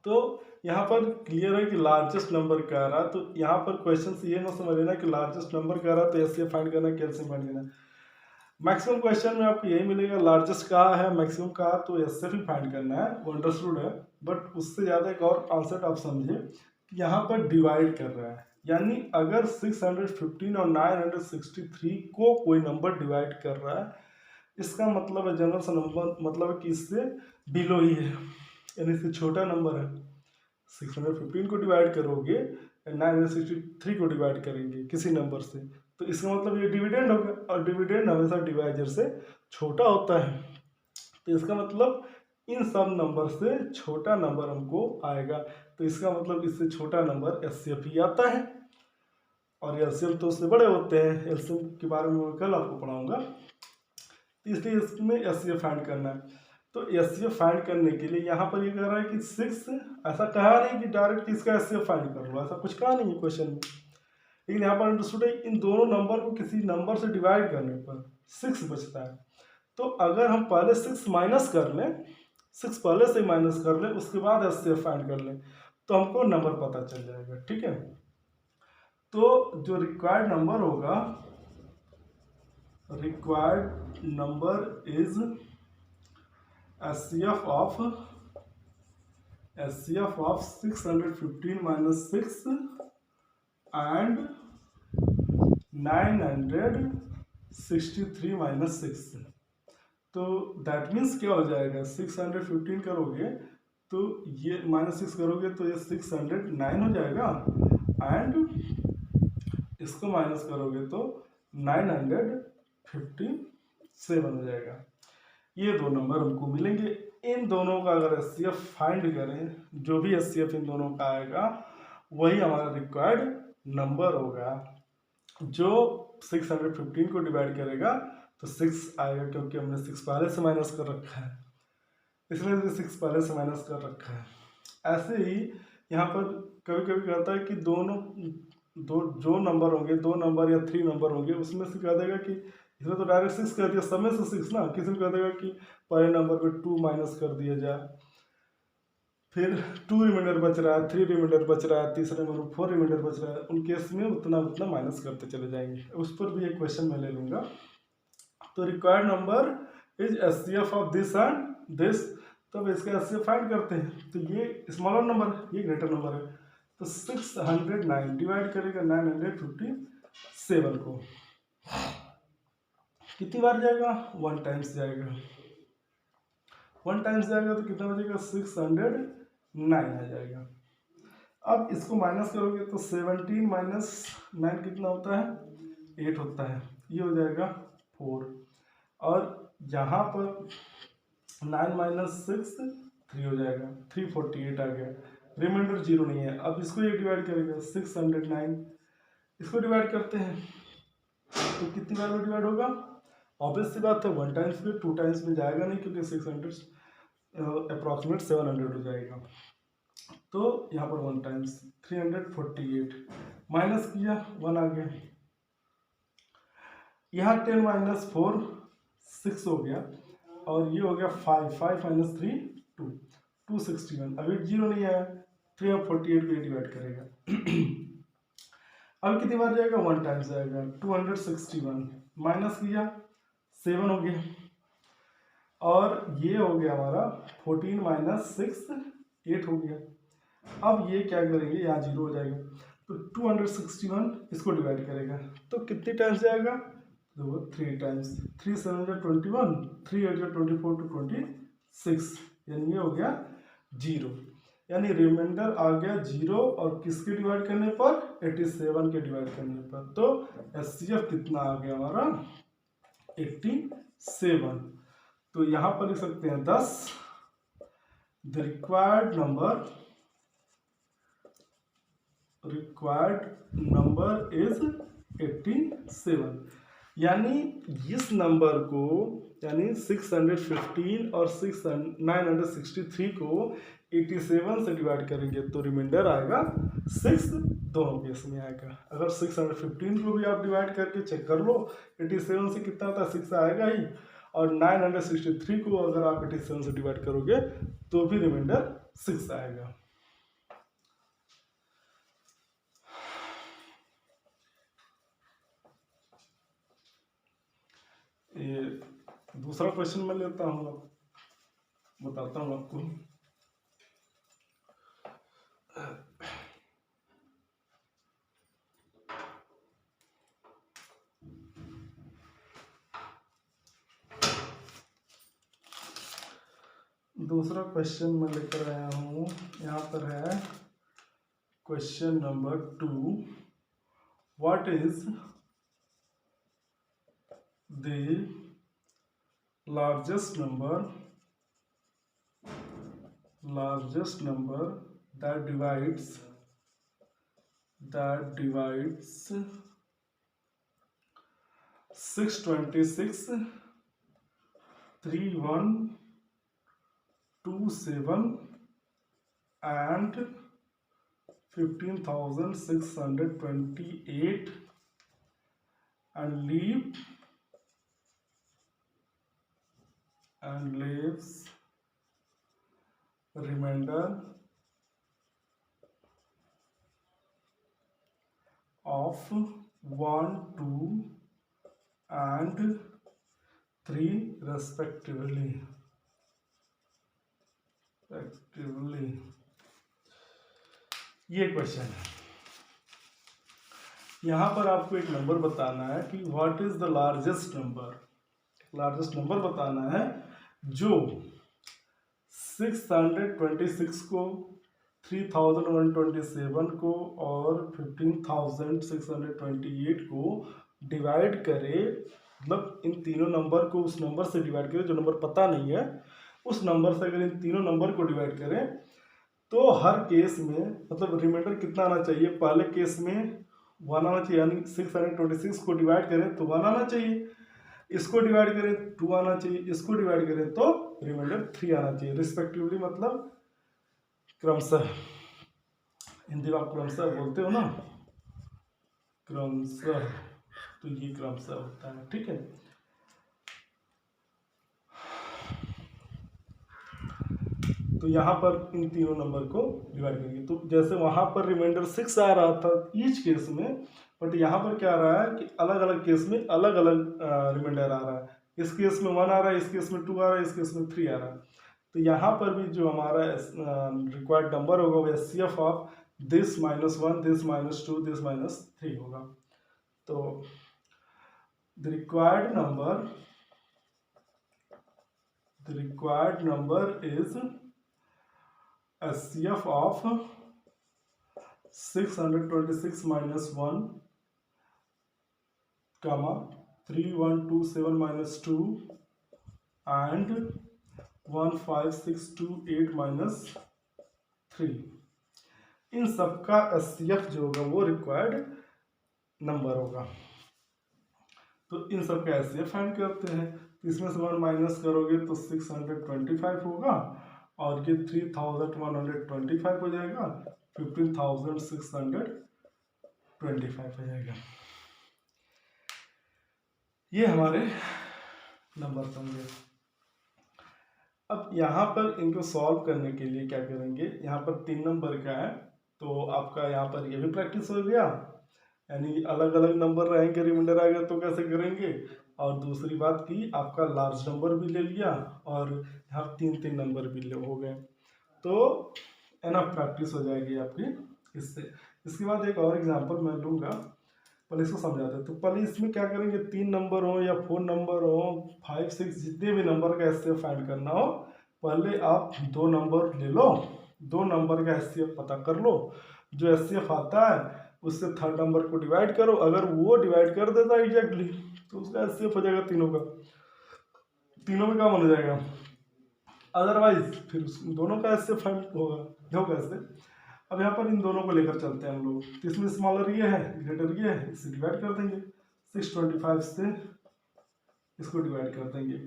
तो यहाँ पर क्लियर है कि लार्जेस्ट नंबर कह रहा है, तो यहाँ पर क्वेश्चन से ये ना समझ लेना कि लार्जेस्ट नंबर कह रहा है तो एचसीएफ फाइंड करना, कैलसीएम फाइंड करना। मैक्सिमम क्वेश्चन में आपको यही मिलेगा, लार्जेस्ट कहा है, मैक्सिमम कहा, तो एचसीएफ ही फाइंड करना है, वो अंडरस्टूड है। बट उससे ज़्यादा एक और कॉन्सेप्ट आप समझिए कि यहाँ पर डिवाइड कर रहा है, यानी अगर 615 और 963 को कोई नंबर डिवाइड कर रहा है, इसका मतलब है, जनरल सा नंबर मतलब है कि इससे बिलो ही है, यानी इससे छोटा नंबर है। 615 को डिवाइड करोगे, 963 को डिवाइड करेंगे किसी नंबर से, तो इसका मतलब ये डिविडेंड होगा, और डिविडेंड हमेशा डिवाइजर से छोटा होता है। तो इसका मतलब इन सब नंबर से छोटा नंबर हमको आएगा, तो इसका मतलब इससे छोटा नंबर एचसीएफ ही आता है, और एलसीएम तो उससे बड़े होते हैं। एलसीएम के बारे में मैं कल आपको पढ़ाऊंगा, इसलिए इसमें एचसीएफ फाइंड करना है। तो एचसीएफ फाइंड करने के लिए यहाँ पर ये कह रहा है कि 6, ऐसा कहा नहीं कि डायरेक्ट इसका एचसीएफ फाइंड कर लो, ऐसा कुछ कहा नहीं है क्वेश्चन में, लेकिन यहाँ पर अंडरस्टूड है इन दोनों नंबर को किसी नंबर से डिवाइड करने पर 6 बचता है। तो अगर हम पहले 6 माइनस कर लें, 6 पहले से माइनस कर लें, उसके बाद एचसीएफ फाइंड कर लें, तो हमको नंबर पता चल जाएगा, ठीक है। तो जो रिक्वायर्ड नंबर होगा, required number is HCF of 615 minus 6 and 963 minus 6। तो दैट मीन्स क्या हो जाएगा, 615 करोगे तो ये -6 करोगे तो ये 609 हो जाएगा, एंड इसको माइनस करोगे तो 957 हो जाएगा। ये दो नंबर हमको मिलेंगे। इन दोनों का अगर एचसीएफ फाइंड करें, जो भी एचसीएफ इन दोनों का आएगा वही हमारा रिक्वायर्ड नंबर होगा। जो 615 को डिवाइड करेगा तो 6 आएगा, क्योंकि हमने 6 पहले से माइनस कर रखा है, इसलिए 6 पहले से माइनस कर रखा है। ऐसे ही यहाँ पर कभी कभी कहता है कि दोनों जो नंबर होंगे, 2 नंबर या 3 नंबर होंगे, उसमें से कह देगा कि इसमें तो डायरेक्ट 6 कर दिया, सब में से 6 ना, किसी में कह देगा कि पहले नंबर पे 2 माइनस कर दिया जाए, फिर 2 रिमाइंडर बच रहा है, 3 रिमाइंडर बच रहा है, तीसरे नंबर पर 4 रिमाइंडर बच रहा है, उन केस में उतना उतना माइनस करते चले जाएंगे। उस पर भी एक क्वेश्चन मैं ले लूँगा। तो required number is HCF of this and this, तब इसका एचसीएफ फाइंड करते हैं। तो ये स्मॉलर नंबर है, ये ग्रेटर नंबर है, तो 609 डिवाइड करेगा 957 को, कितनी बार जाएगा, 1 टाइम्स जाएगा। 1 टाइम्स जाएगा तो कितना बचेगा, 609 आ जाएगा। अब इसको माइनस करोगे तो 17 माइनस 9 कितना होता है, 8 होता है, ये हो जाएगा 4। और यहाँ पर 9 माइनस 6 3 हो जाएगा, 348 आ गया, रिमाइंडर 0 नहीं है। अब इसको ये डिवाइड करेगा 609, इसको डिवाइड करते हैं तो कितनी बार में डिवाइड होगा, ऑब्वियस सी बात है 1 टाइम्स में, 2 टाइम्स में जाएगा नहीं, क्योंकि 600 अप्रॉक्सीमेट 700 हो जाएगा। तो यहाँ पर 1 टाइम्स 348 माइनस किया, 1 आ गया। यहाँ 10 माइनस 4 6 हो गया, और ये हो गया 5 माइनस 3 2 261। अभी 0 नहीं आया, 348 को डिवाइड करेगा। अब कितनी बार जाएगा, 1 टाइम्स जाएगा, 261 माइनस किया 7 हो गया, और ये हो गया हमारा 14 माइनस 6 8 हो गया। अब ये क्या करेंगे, यहाँ 0 हो जाएगा, तो 261 इसको डिवाइड करेगा, तो कितनी टाइम्स जाएगा, देखो 3 टाइम्स, 3 7 21, 3 8 24 to 26, यानी ये हो गया 0, यानी रिमाइंडर आ गया 0, और किसके डिवाइड करने पर, 87 के डिवाइड करने पर। तो एचसीएफ कितना आ गया हमारा, 87। तो यहाँ पर लिख सकते हैं 10, द रिक्वायर्ड नंबर इज 87, यानी इस नंबर को, यानी 615 और 963 को 87 से डिवाइड करेंगे तो रिमाइंडर आएगा 6, दोनों केस में आएगा। अगर 615 को भी आप डिवाइड करके चेक कर लो, 87 से कितना आता है, 6 आएगा ही, और 963 को अगर आप 87 से डिवाइड करोगे तो भी रिमाइंडर 6 आएगा। ये दूसरा क्वेश्चन मैं लेता हूँ, बताता हूँ आपको। दूसरा क्वेश्चन मैं लेकर आया हूँ, यहाँ पर है question number 2, what is the largest number that divides 626 3127 and 15,628 and leaves remainder of 1, 2 and 3 respectively. ये क्वेश्चन है। यहाँ पर आपको एक नंबर बताना है कि what is the largest number बताना है जो 626 को, 3127 को और 15,628 को डिवाइड करे, मतलब इन तीनों नंबर को उस नंबर से डिवाइड करे जो नंबर पता नहीं है, उस नंबर से अगर इन तीनों नंबर को डिवाइड करें तो हर केस में मतलब रिमाइंडर कितना आना चाहिए, पहले केस में 1 आना चाहिए, यानी 626 को डिवाइड करें तो 1 आना चाहिए, इसको डिवाइड करें 2 आना चाहिए, इसको डिवाइड करें तो रिमाइंडर 3 आना चाहिए रिस्पेक्टिवली, मतलब क्रमशः, हिंदी में आप क्रमशः बोलते हो ना, क्रमशः, तो ये क्रमशः होता है, ठीक है। तो यहाँ पर इन तीनों नंबर को डिवाइड करेंगे, तो जैसे वहाँ पर रिमाइंडर 6 आ रहा था ईच केस में, बट यहाँ पर क्या आ रहा है कि अलग अलग केस में अलग अलग रिमाइंडर आ रहा है। इस केस में 1 आ रहा है, इस केस में 2 आ रहा है, इस केस में 3 आ रहा है। तो यहाँ पर भी जो हमारा रिक्वायर्ड नंबर होगा वो HCF of this -1, this -2, this -3 होगा। तो the required number is HCF of 626 -1, 3127 -2 and 15628 -3। इन सबका HCF जो होगा वो रिक्वायर्ड नंबर होगा। तो इन सबका HCF फाइंड करते हैं, तो इसमें से 1 माइनस करोगे तो 625 होगा, और ये 3125 हो जाएगा, 15625 हो जाएगा। ये हमारे नंबर समझे। अब यहाँ पर इनको सॉल्व करने के लिए क्या करेंगे, यहाँ पर 3 नंबर का है, तो आपका यहाँ पर ये भी प्रैक्टिस हो गया, यानी अलग अलग नंबर रहेंगे, रिमाइंडर आएगा तो कैसे करेंगे। और दूसरी बात की आपका लार्ज नंबर भी ले लिया, और यहाँ 3 नंबर भी हो गए, तो एनफ प्रैक्टिस हो जाएगी आपकी इससे। इसके बाद एक और एग्जांपल मैं लूँगा, पहले इसको समझाते हैं। तो पहले इसमें क्या करेंगे, 3 नंबर हो या 4 नंबर हो, 5, 6 जितने भी नंबर का HCF फाइंड करना हो, पहले आप 2 नंबर ले लो, 2 नंबर का HCF पता कर लो, जो HCF आता है उससे थर्ड नंबर को डिवाइड करो, अगर वो डिवाइड कर देता है एग्जैक्टली तो उसका HCF हो जाएगा तीनों का, तीनों में कॉमन हो जाएगा। अदरवाइज फिर दोनों का HCF फाइंड होगा कैसे। अब यहाँ पर इन दोनों को लेकर चलते हैं हम लोग, तो इसमें स्मॉलर ये है, ग्रेटर ये है, इसे डिवाइड कर देंगे 625 से, इसको डिवाइड कर देंगे।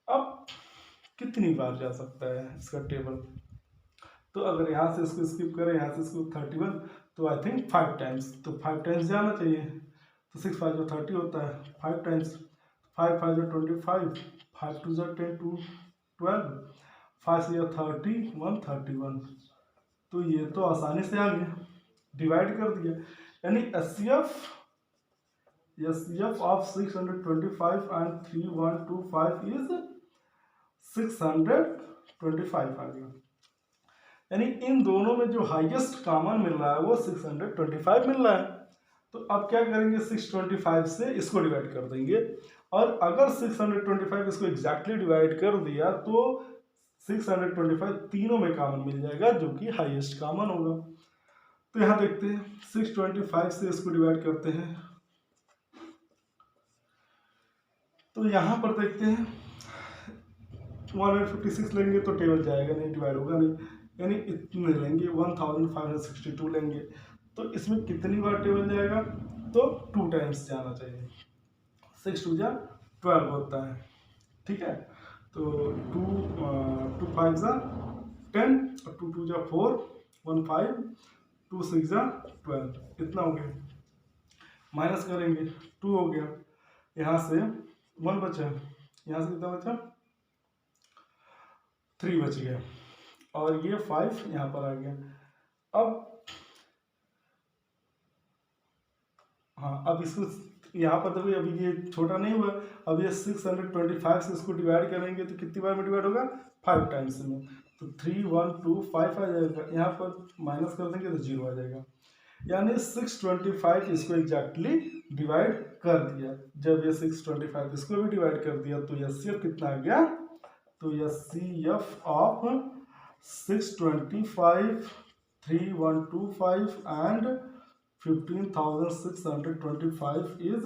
अब कितनी बार जा सकता है इसका टेबल, तो अगर यहाँ से इसको स्किप करें, यहाँ से इसको 31, तो आई थिंक 5 टाइम्स, तो 5 टाइम्स जाना चाहिए। तो 6 5 जो 30 होता है, 5 टाइम्स, 5 5 जो 25, 5 2 जो 10 2 12, 5 से 30 131, तो ये तो आसानी से आ गया, डिवाइड कर दिया। यानी HCF ऑफ 625 एंड 3125 इज 625 आ गया। यानी इन दोनों में जो हाईएस्ट कॉमन मिल रहा है वो 625 मिल रहा है। तो अब क्या करेंगे, 625 से इसको डिवाइड कर देंगे, और अगर 625 इसको एग्जैक्टली डिवाइड कर दिया तो 625 तीनों में कॉमन मिल जाएगा, जो कि हाईएस्ट कॉमन होगा। तो यहाँ देखते हैं, 625 से इसको डिवाइड करते हैं, तो यहाँ पर देखते हैं 156 लेंगे तो टेबल जाएगा नहीं, डिवाइड होगा नहीं, यानी इतने लेंगे 1562 लेंगे, तो इसमें कितनी बार टेबल जाएगा, तो 2 टाइम्स जाना चाहिए। 6 2 जा 12 होता है, ठीक है। तो 2 5 जा 10, और 2 2 जा 4, 1 5, 2 6 जा 12, इतना हो गया। माइनस करेंगे, 2 हो गया, यहाँ से 1 बचा, यहाँ से कितना बचा, 3 बच गया, और ये 5 यहाँ पर आ गया। अब हाँ, अब इसको यहाँ पर देखो, अभी ये छोटा नहीं हुआ, अब ये 625 से इसको डिवाइड करेंगे तो कितनी बार में डिवाइड होगा, 5 टाइम्स में, तो 3 1 2 5 आ जाएगा, यहाँ पर माइनस कर देंगे तो 0 आ जाएगा। यानी 625 इसको एग्जैक्टली डिवाइड कर दिया। जब ये 625 इसको भी डिवाइड कर दिया तो HCF कितना आ गया, तो HCF ऑफ 625 3125 एंड 15,625 इज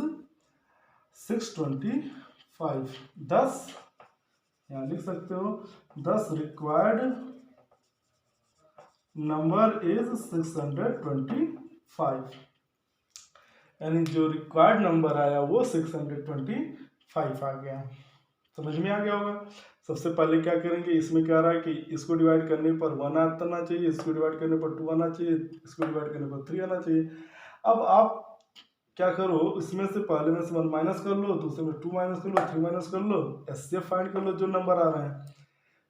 625। 10 यहाँ लिख सकते हो, 10 रिक्वायर्ड नंबर इज 625, यानी जो रिक्वायर्ड नंबर आया वो 625 आ गया। समझ में आ गया होगा। सबसे पहले क्या करेंगे, इसमें क्या रहा है कि इसको डिवाइड करने पर 1 आना चाहिए, इसको डिवाइड करने पर 2 आना चाहिए, इसको डिवाइड करने पर 3 आना चाहिए। अब आप क्या करो, इसमें से पहले में से 1 माइनस कर लो, दूसरे में 2 माइनस कर लो, 3 माइनस कर लो, एचसीएफ फाइंड कर लो जो नंबर आ रहे हैं।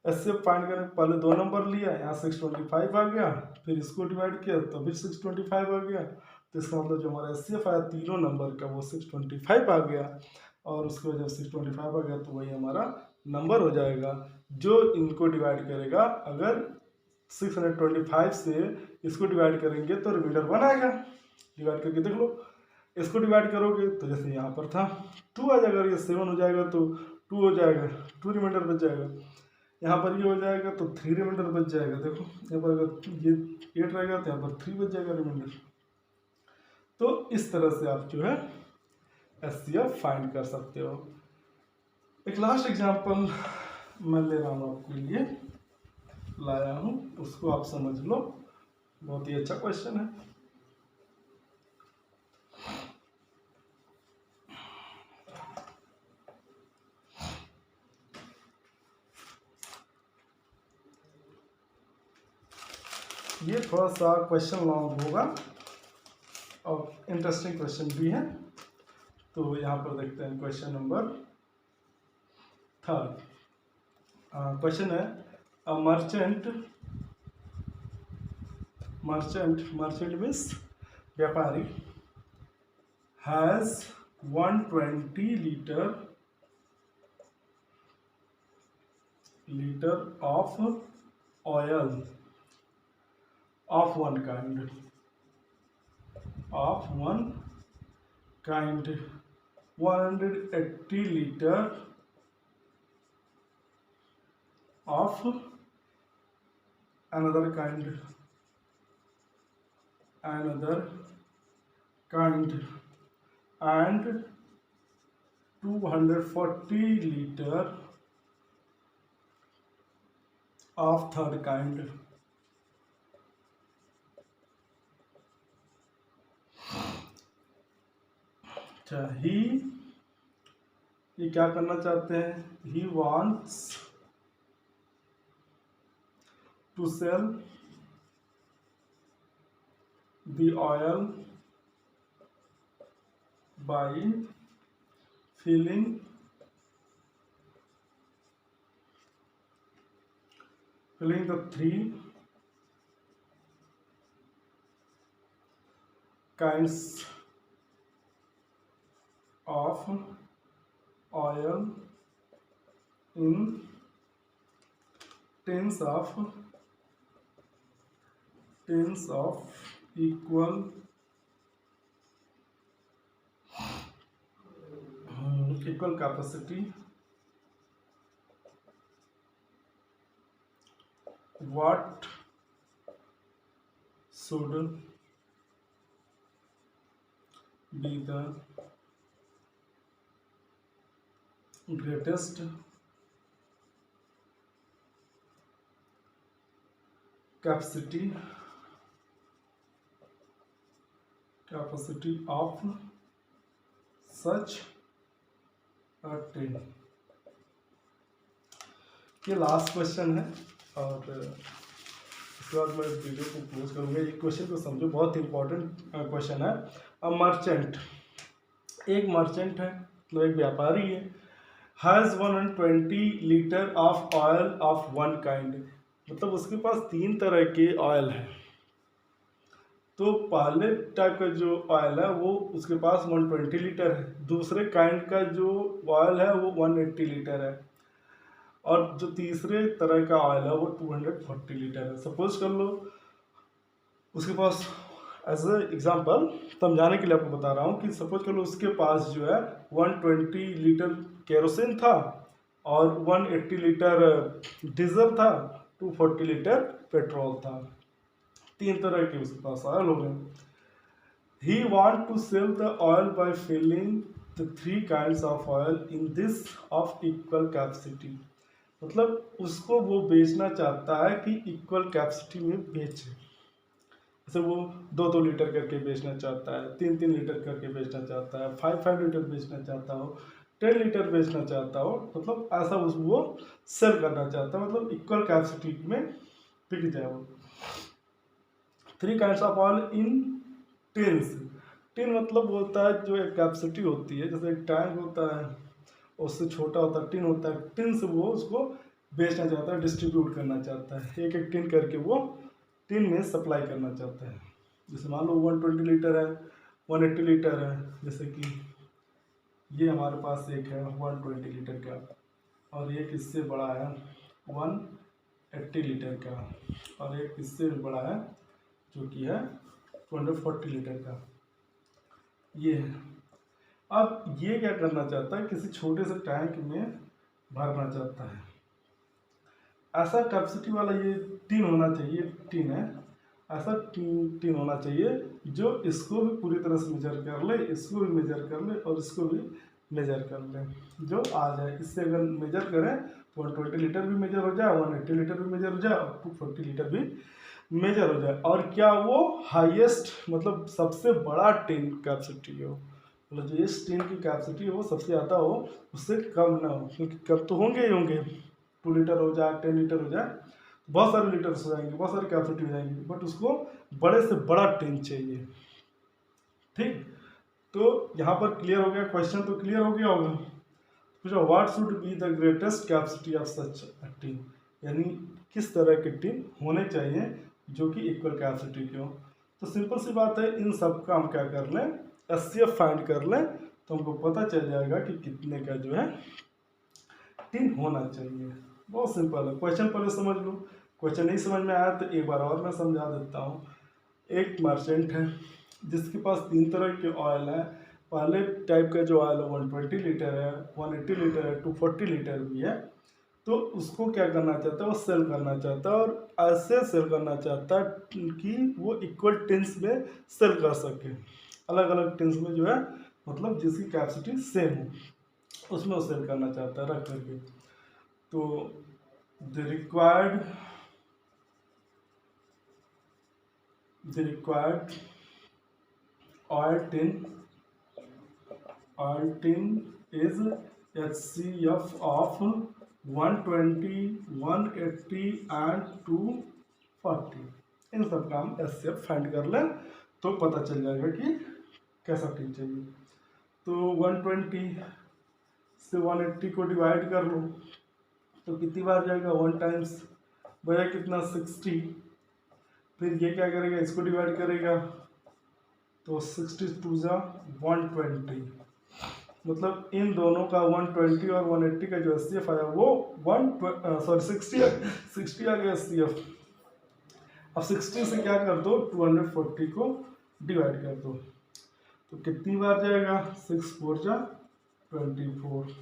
एचसीएफ फाइंड करने पहले 2 नंबर लिया, यहाँ 625 आ गया, फिर इसको डिवाइड किया तो भी 625 आ गया। तो इसका मतलब जो हमारा एचसीएफ आया तीनों नंबर का वो 625 आ गया, और उसके वजह से 625 आ गया तो वही हमारा नंबर हो जाएगा। जो इनको डिवाइड करेगा, अगर 625 से इसको डिवाइड करेंगे तो रिमाइंडर 1 आएगा। डिवाइड करके देख लो, इसको डिवाइड करोगे तो जैसे यहाँ पर था 2 आ जाएगा, ये 7 हो जाएगा तो 2 हो जाएगा, 2 रिमाइंडर बच जाएगा। यहाँ पर ये हो जाएगा तो 3 रिमाइंडर बच जाएगा। देखो यहाँ पर अगर ये 8 रहेगा तो यहाँ पर 3 बच जाएगा रिमाइंडर। तो इस तरह से आप जो है एचसीएफ फाइंड कर सकते हो। एक लास्ट एग्जांपल मैं ले रहा हूँ, आपके लिए लाया हूँ, उसको आप समझ लो। बहुत ही अच्छा क्वेश्चन है। ये थोड़ा सा क्वेश्चन लॉन्ग होगा और इंटरेस्टिंग क्वेश्चन भी है। तो यहाँ पर देखते हैं क्वेश्चन नंबर 3। क्वेश्चन है, अ मर्चेंट मीन्स व्यापारी has 120 litre of oil of one kind, 180 liter of another kind, and 240 liter of third kind. अच्छा, ये क्या करना चाहते हैं, ही wants to sell the oil by filling the 3 kinds of oil in tins of equal capacity. What should be the greatest capacity of such a tin? ये last question है और इसके बाद मैं वीडियो को क्लोज करूँगा। ये क्वेश्चन को समझो, बहुत इंपॉर्टेंट क्वेश्चन है। अ मर्चेंट, एक मर्चेंट है, मतलब एक व्यापारी है, has 120 litre of oil of one kind, मतलब उसके पास 3 तरह के ऑयल है। तो पहले टाइप का जो ऑयल है वो उसके पास 120 लीटर है, दूसरे काइंड का जो ऑयल है वो 180 लीटर है, और जो तीसरे तरह का ऑयल है वो 240 लीटर है। सपोज कर लो उसके पास, एज ए एग्जांपल समझाने के लिए आपको बता रहा हूँ कि सपोज कर लो उसके पास जो है 120 लीटर केरोसिन था और 180 लीटर डीजल था, 240 लीटर पेट्रोल था। 3 तरह के उसके पास ऑयल हो गए। He want to sell the oil by filling the 3 kinds of oil in this of equal capacity, मतलब उसको वो बेचना चाहता है कि इक्वल कैपेसिटी में बेचे। जैसे वो 2-2 लीटर करके बेचना चाहता है, 3-3 लीटर करके बेचना चाहता है, 5-5 लीटर बेचना चाहता हो, 10 लीटर बेचना चाहता हो, मतलब ऐसा वो सेल करना चाहता है, मतलब इक्वल कैपेसिटी में बिक जाए वो। 3 kinds of oil in tins. Tin मतलब होता है जो एक कैपेसिटी होती है, जैसे एक टैंक होता है उससे छोटा होता है टिन होता है, टिन से वो उसको बेचना चाहता है, डिस्ट्रीब्यूट करना चाहता है, एक एक टिन करके वो टिन में सप्लाई करना चाहता है। जैसे मान लो 120 लीटर है, 180 लीटर है, जैसे कि ये हमारे पास एक है 120 लीटर का, और एक इससे बड़ा है 180 लीटर का, और एक इससे बड़ा है जो कि है 240 लीटर का। ये है। अब ये क्या करना चाहता है, किसी छोटे से टैंक में भरना चाहता है। ऐसा कैपेसिटी वाला ये टिन होना चाहिए, टिन है, ऐसा टिन होना चाहिए जो इसको भी पूरी तरह से मेजर कर ले, इसको भी मेजर कर ले, और इसको भी मेजर कर ले, जो आ जाए। इससे अगर मेजर करें तो 120 लीटर भी मेजर हो जाए, 180 लीटर भी मेजर हो जाए, और 240 लीटर भी मेजर हो जाए। और क्या वो हाईएस्ट मतलब सबसे बड़ा टिन कैपेसिटी हो, मतलब जो इस टिन की कैपेसिटी हो वो सबसे ज़्यादा हो, उससे कम ना हो, क्योंकि कम तो होंगे ही होंगे, 2 लीटर हो जाए, 10 लीटर हो जाए, बहुत सारे लीटर्स हो जाएंगे, बहुत सारी कैपेसिटी हो जाएंगी, बट उसको बड़े से बड़ा टिन चाहिए। ठीक, तो यहाँ पर क्लियर हो गया, क्वेश्चन तो क्लियर हो गया होगा। पूछा what should be the greatest capacity of such a tin, यानी किस तरह के टिन होने चाहिए जो कि इक्वल कैपेसिटी के हो। तो सिंपल सी बात है, इन सब का हम क्या कर लें, एचसीएफ फाइंड कर लें, तो हमको पता चल जाएगा कि कितने का जो है टिन होना चाहिए। बहुत सिंपल है, क्वेश्चन पहले समझ लो, क्वेश्चन नहीं समझ में आया तो एक बार और मैं समझा देता हूँ। एक मर्चेंट है जिसके पास 3 तरह के ऑयल है। पहले टाइप का जो ऑयल है 120 लीटर है, 180 लीटर है, 240 लीटर भी है। तो उसको क्या करना चाहता है, वो सेल करना चाहता है, और ऐसे सेल करना चाहता है कि वो इक्वल टिन्स में सेल कर सके, अलग अलग टिन्स में जो है, मतलब जिसकी कैपेसिटी सेम हो उसमें वो सेल करना चाहता है रख करके। तो the required oil tin is HCF of 120, 180 and 240। इन सब का हम HCF फाइंड कर लें तो पता चल जाएगा कि कैसा टिन चाहिए। तो 120 से 180 को डिवाइड कर लो तो कितनी बार जाएगा, 1 टाइम्स बजा कितना 60। फिर ये क्या करेगा, इसको डिवाइड करेगा तो 62 जा 120, मतलब इन दोनों का 120 और 180 का जो एचसीएफ आया वो 60 आ गया एचसीएफ। अब 60 से क्या कर दो, 240 को डिवाइड कर दो तो कितनी बार जाएगा, 6 4 जा 24,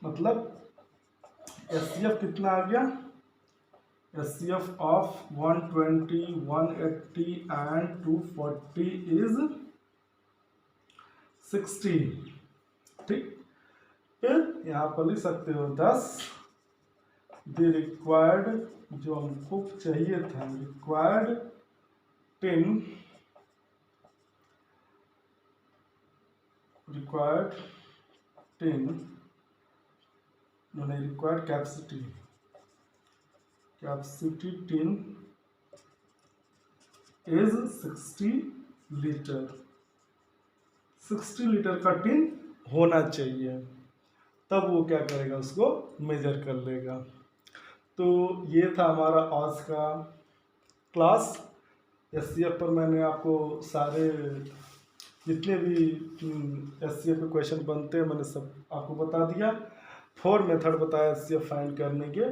मतलब एचसीएफ कितना आ गया, HCF of 120, 180 and 240 is 60। ठीक, फिर यहाँ पर लिख सकते हो 10 द रिक्वायर्ड, जो हमको चाहिए था, required tin, required capacity tin is 60 litre. 60 litre का टिन होना चाहिए, तब वो क्या करेगा, उसको मेजर कर लेगा। तो ये था हमारा आज का क्लास। एचसीएफ पर मैंने आपको सारे जितने भी एचसीएफ के क्वेश्चन बनते हैं मैंने सब आपको बता दिया। 4 मेथड बताया एचसीएफ फाइंड करने के,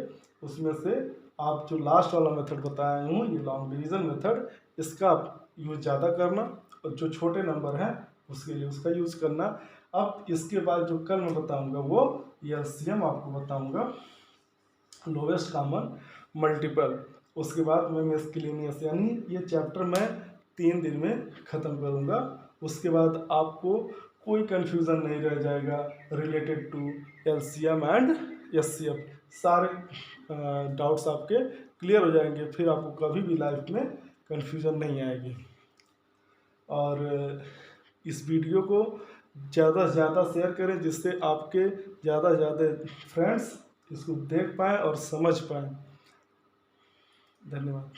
उसमें से आप जो लास्ट वाला मेथड बताया हूँ, ये लॉन्ग डिवीज़न मेथड, इसका यूज़ ज़्यादा करना, और जो छोटे नंबर हैं उसके लिए उसका यूज़ करना। अब इसके बाद जो कल मैं बताऊँगा वो एलसीएम आपको बताऊँगा, लोवेस्ट कॉमन मल्टीपल। उसके बाद मैं मिससेलेनियस, यानी ये चैप्टर मैं 3 दिन में ख़त्म करूँगा। उसके बाद आपको कोई कन्फ्यूज़न नहीं रह जाएगा related to LCM and HCF. सारे डाउट्स आपके क्लियर हो जाएंगे, फिर आपको कभी भी लाइफ में कन्फ्यूज़न नहीं आएगी। और इस वीडियो को ज़्यादा से ज़्यादा शेयर करें, जिससे आपके ज़्यादा से ज़्यादा फ्रेंड्स इसको देख पाएँ और समझ पाएँ। धन्यवाद।